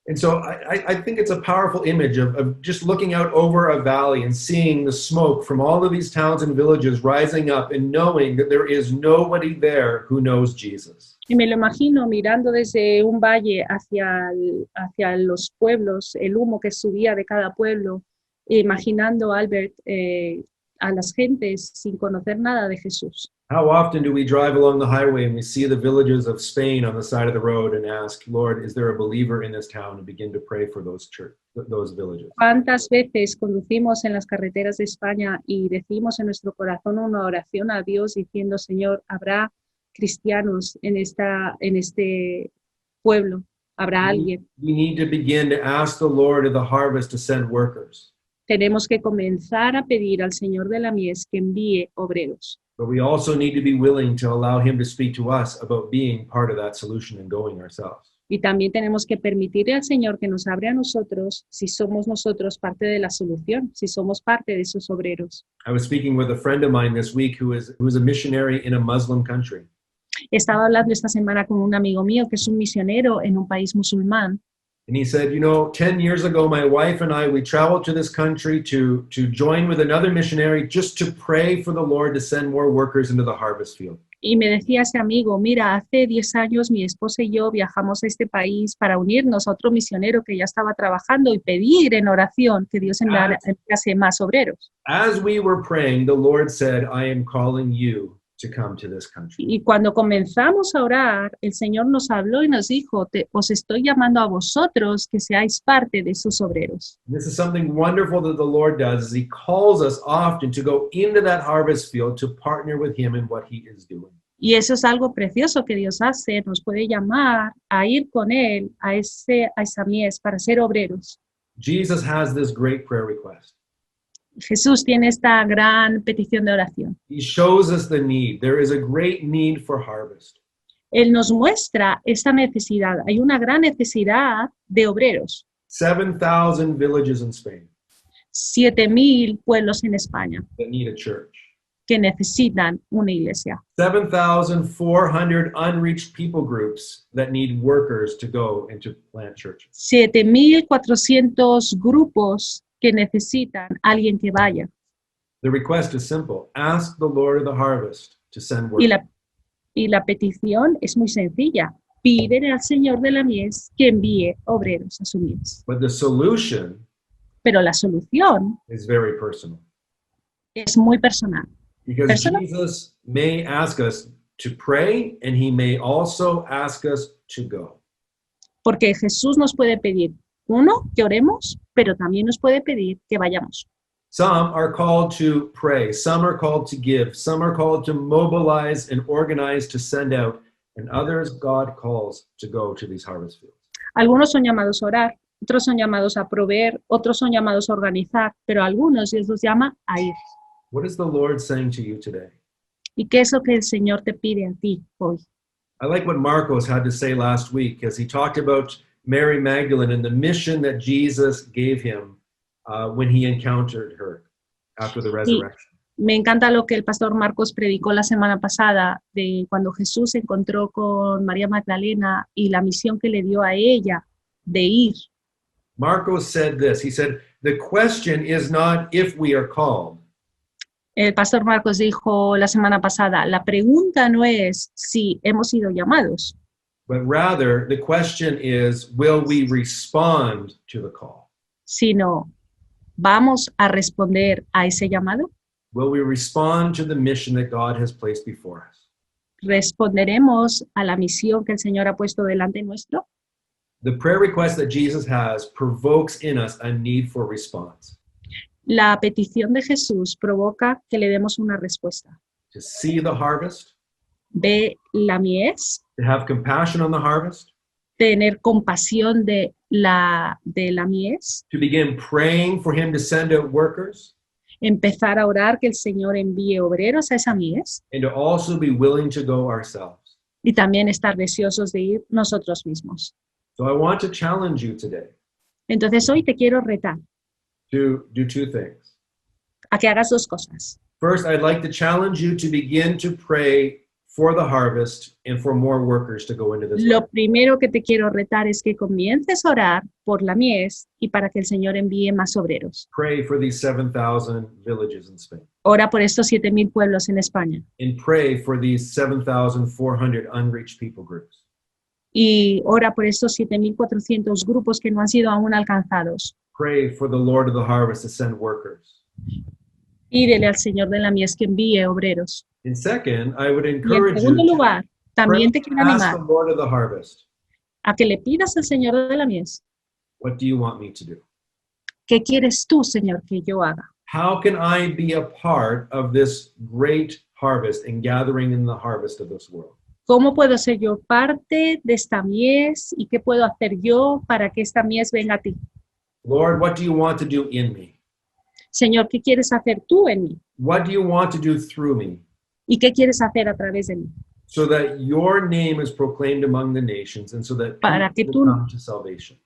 And so I think it's a powerful image of just looking out over a valley and seeing the smoke from all of these towns and villages rising up and knowing that there is nobody there who knows Jesus. Y me lo imagino mirando desde un valle hacia los pueblos, el humo que subía de cada pueblo, e imaginando a Albert a las gentes sin conocer nada de Jesús. How often do we drive along the highway and we see the villages of Spain on the side of the road and ask, Lord, is there a believer in this town, and begin to pray for those villages? ¿Cuántas veces conducimos en las carreteras de España y decimos en nuestro corazón una oración a Dios diciendo, Señor, ¿habrá cristianos en este pueblo? ¿Habrá alguien? We need to begin to ask the Lord of the harvest to send workers. Tenemos que comenzar a pedir al Señor de la mies que envíe obreros. But we also need to be willing to allow him to speak to us about being part of that solution and going ourselves. Y también tenemos que permitirle al Señor que nos hable a nosotros si somos nosotros parte de la solución, si somos parte de esos obreros. I was speaking with a friend of mine this week who is a missionary in a Muslim country. Estaba hablando esta semana con un amigo mío que es un misionero en un país musulmán. And he said, 10 years ago, my wife and I, we traveled to this country to join with another missionary just to pray for the Lord to send more workers into the harvest field. Y me decía ese amigo, mira, hace 10 años mi esposa y yo viajamos a este país para unirnos a otro misionero que ya estaba trabajando y pedir en oración que Dios enviase más obreros. As we were praying, the Lord said, I am calling you to come to this country. Y cuando comenzamos a orar, el Señor nos habló y nos dijo, os estoy llamando a vosotros que seáis parte de esos obreros. And this is something wonderful that the Lord does, is he calls us often to go into that harvest field to partner with him in what he is doing. Y eso es algo precioso que Dios hace, nos puede llamar a ir con Él a esa mies para ser obreros. Jesus has this great prayer request. Jesús tiene esta gran petición de oración. He shows us the need. There is a great need for harvest. Él nos muestra esta necesidad. Hay una gran necesidad de obreros. 7,000 villages in Spain 7,000 pueblos en España that need a church. que necesitan una iglesia. 7,400 unreached people groups that need workers to go and to plant churches. 7,400 grupos que necesitan alguien que vaya. The request is simple. Ask the Lord of the harvest to send Y workers. la petición es muy sencilla. Piden al Señor de la mies que envíe obreros a su mies. But the solution Pero la solución is very personal. es muy personal. Because Personal? Jesus may ask us to pray, and he may also ask us to go. Porque Jesús nos puede pedir, uno, que oremos, pero también nos puede pedir que vayamos. Some are called to pray. Some are called to give. Some are called to mobilize and organize to send out. And others God calls to go to these harvest fields. Algunos son llamados a orar, otros son llamados a proveer, otros son llamados a organizar, pero a algunos Dios los llama a ir. What is the Lord saying to you today? ¿Y qué es lo que el Señor te pide a ti hoy? I like what Marcos had to say last week as he talked about Mary Magdalene and the mission that Jesus gave him when he encountered her after the resurrection. Me encanta lo que el pastor Marcos predicó la semana pasada de cuando Jesús se encontró con María Magdalena y la misión que le dio a ella de ir. Marcos said this. He said, the question is not if we are called. El pastor Marcos dijo la semana pasada, la pregunta no es si hemos sido llamados, But rather, the question is, will we respond to the call? sino ¿vamos a responder a ese llamado? Will we respond to the mission that God has placed before us? ¿Responderemos a la misión que el Señor ha puesto delante nuestro? The prayer request that Jesus has provokes in us a need for response. La petición de Jesús provoca que le demos una respuesta. To see the harvest, Ve la mies, to have compassion on the harvest, tener compasión de la mies, to begin praying for him to send out workers, empezar a orar que el Señor envíe obreros a esa mies and to also be willing to go ourselves. y también estar deseosos de ir nosotros mismos. So I want to challenge you today Entonces hoy te quiero retar to do two things. a que hagas dos cosas. First, I'd like to challenge you to begin to pray for the harvest and for more workers to go into this. Lo primero que te quiero retar es que comiences a orar por la mies y para que el Señor envíe más obreros. Pray for these 7,000 villages in Spain. Ora por estos 7,000 pueblos en España And pray for these 7,400 unreached people groups. y ora por estos 7,400 grupos que no han sido aún alcanzados. Pray for the Lord of the harvest to send workers. Y dile al Señor de la mies que envíe obreros. And second, I would Y en encourage you segundo to lugar, también te quiero ask the animar Lord of the harvest, a que le pidas al Señor de la mies, what do you want me to do? ¿qué quieres tú, Señor, que yo haga? How can I be a part of this great harvest and gathering in the harvest of this world? ¿Cómo puedo ser yo parte de esta mies y qué puedo hacer yo para que esta mies venga a ti? Lord, what do you want to do in me? Señor, ¿qué quieres hacer tú en mí? What do you want to do through me ¿Y qué quieres hacer a través de mí? so that your name is proclaimed among the nations and so that Para que people tú- come to salvation?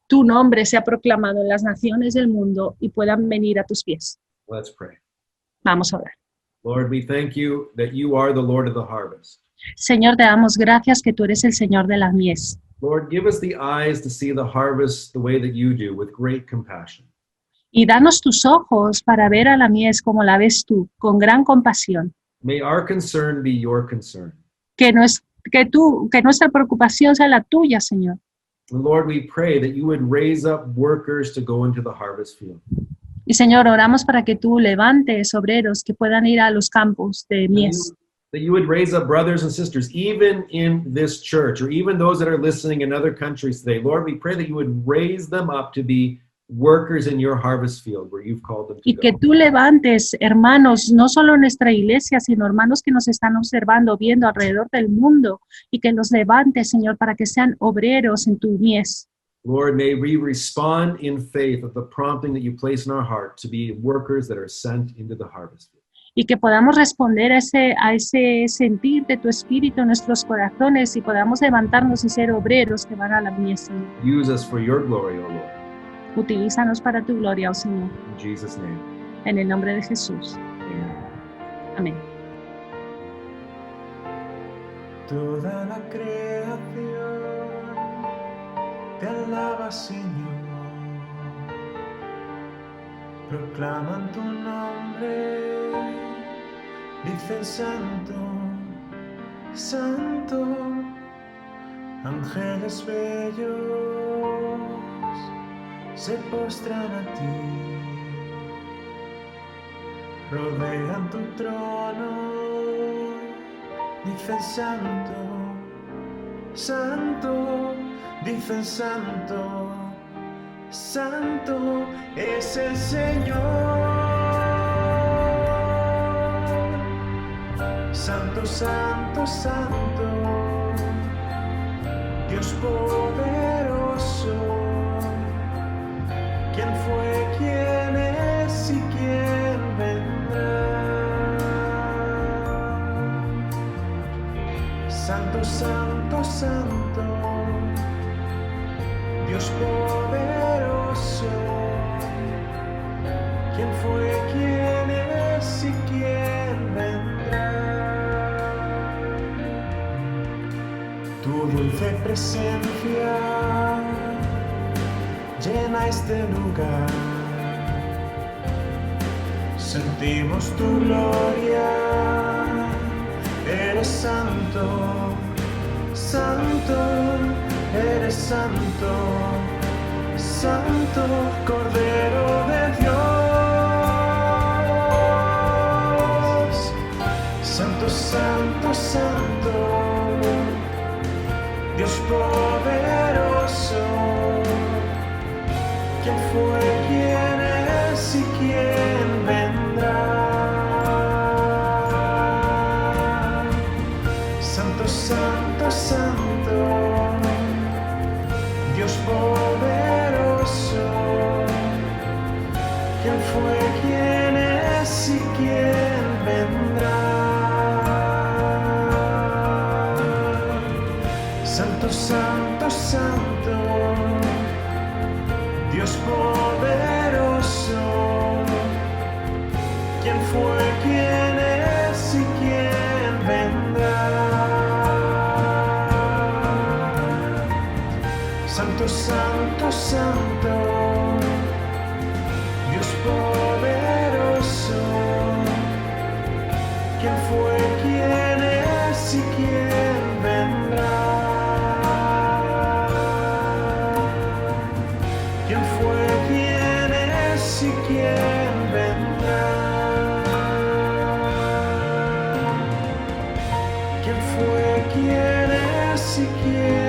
Tu nombre sea proclamado en las naciones del mundo y puedan venir a tus pies. Let's pray. Vamos a orar. Lord, we thank you that you are the Lord of the harvest. Señor, te damos gracias que tú eres el Señor de las mies. Lord, give us the eyes to see the harvest the way that you do, with great compassion. Y danos tus ojos para ver a la mies como la ves tú, con gran compasión. May our concern be your concern. Que nuestra preocupación sea la tuya, Señor. And Lord, we pray that you would raise up workers to go into the harvest field. Y Señor, oramos para que tú levantes obreros que puedan ir a los campos de mies. That you would raise up brothers and sisters, even in this church, or even those that are listening in other countries today. Lord, we pray that you would raise them up to be workers in your harvest field where you've called them to Y que go. tú levantes hermanos, no solo en nuestra iglesia, sino hermanos que nos están observando, viendo alrededor del mundo, y que los levantes, Señor, para que sean obreros en tu mies. Lord, may we respond in faith of the prompting that you place in our heart to be workers that are sent into the harvest field. Y que podamos responder a ese sentir de tu espíritu en nuestros corazones y podamos levantarnos y ser obreros que van a la mies, Señor. Use us for your glory, O Lord. Utilízanos para tu gloria, oh Señor. In Jesus' name, En el nombre de Jesús. amen. Amén. Toda la creación te alaba, Señor. Proclaman tu nombre, dicen santo, santo. Ángeles bellos se postran a ti, rodean tu trono, dicen santo, santo, dicen santo, santo es el Señor. Santo, santo, santo, Dios poderoso. ¿Quién fue, quién es y quién vendrá? Santo, santo, santo, Dios poderoso. ¿Quién fue, quién es y quién vendrá? Tu dulce presencia llena este lugar, sentimos tu gloria, eres santo, santo, eres santo, santo, Cordero de Dios, santo, santo, santo, Dios poderoso. ¿Quién fue, quién es y quién vendrá? Santo, santo, santo, Dios poderoso. ¿Quién fue, quién es y quién vendrá? Santo, santo, santo, Dios poderoso. ¿Quién fue, quién es y quién vendrá? Santo, santo, santo, Dios poderoso. ¿Quién fue, quién es y quién vendrá? ¿Quién fue, quién es y quién vendrá? ¿Quién fue, quién es y quién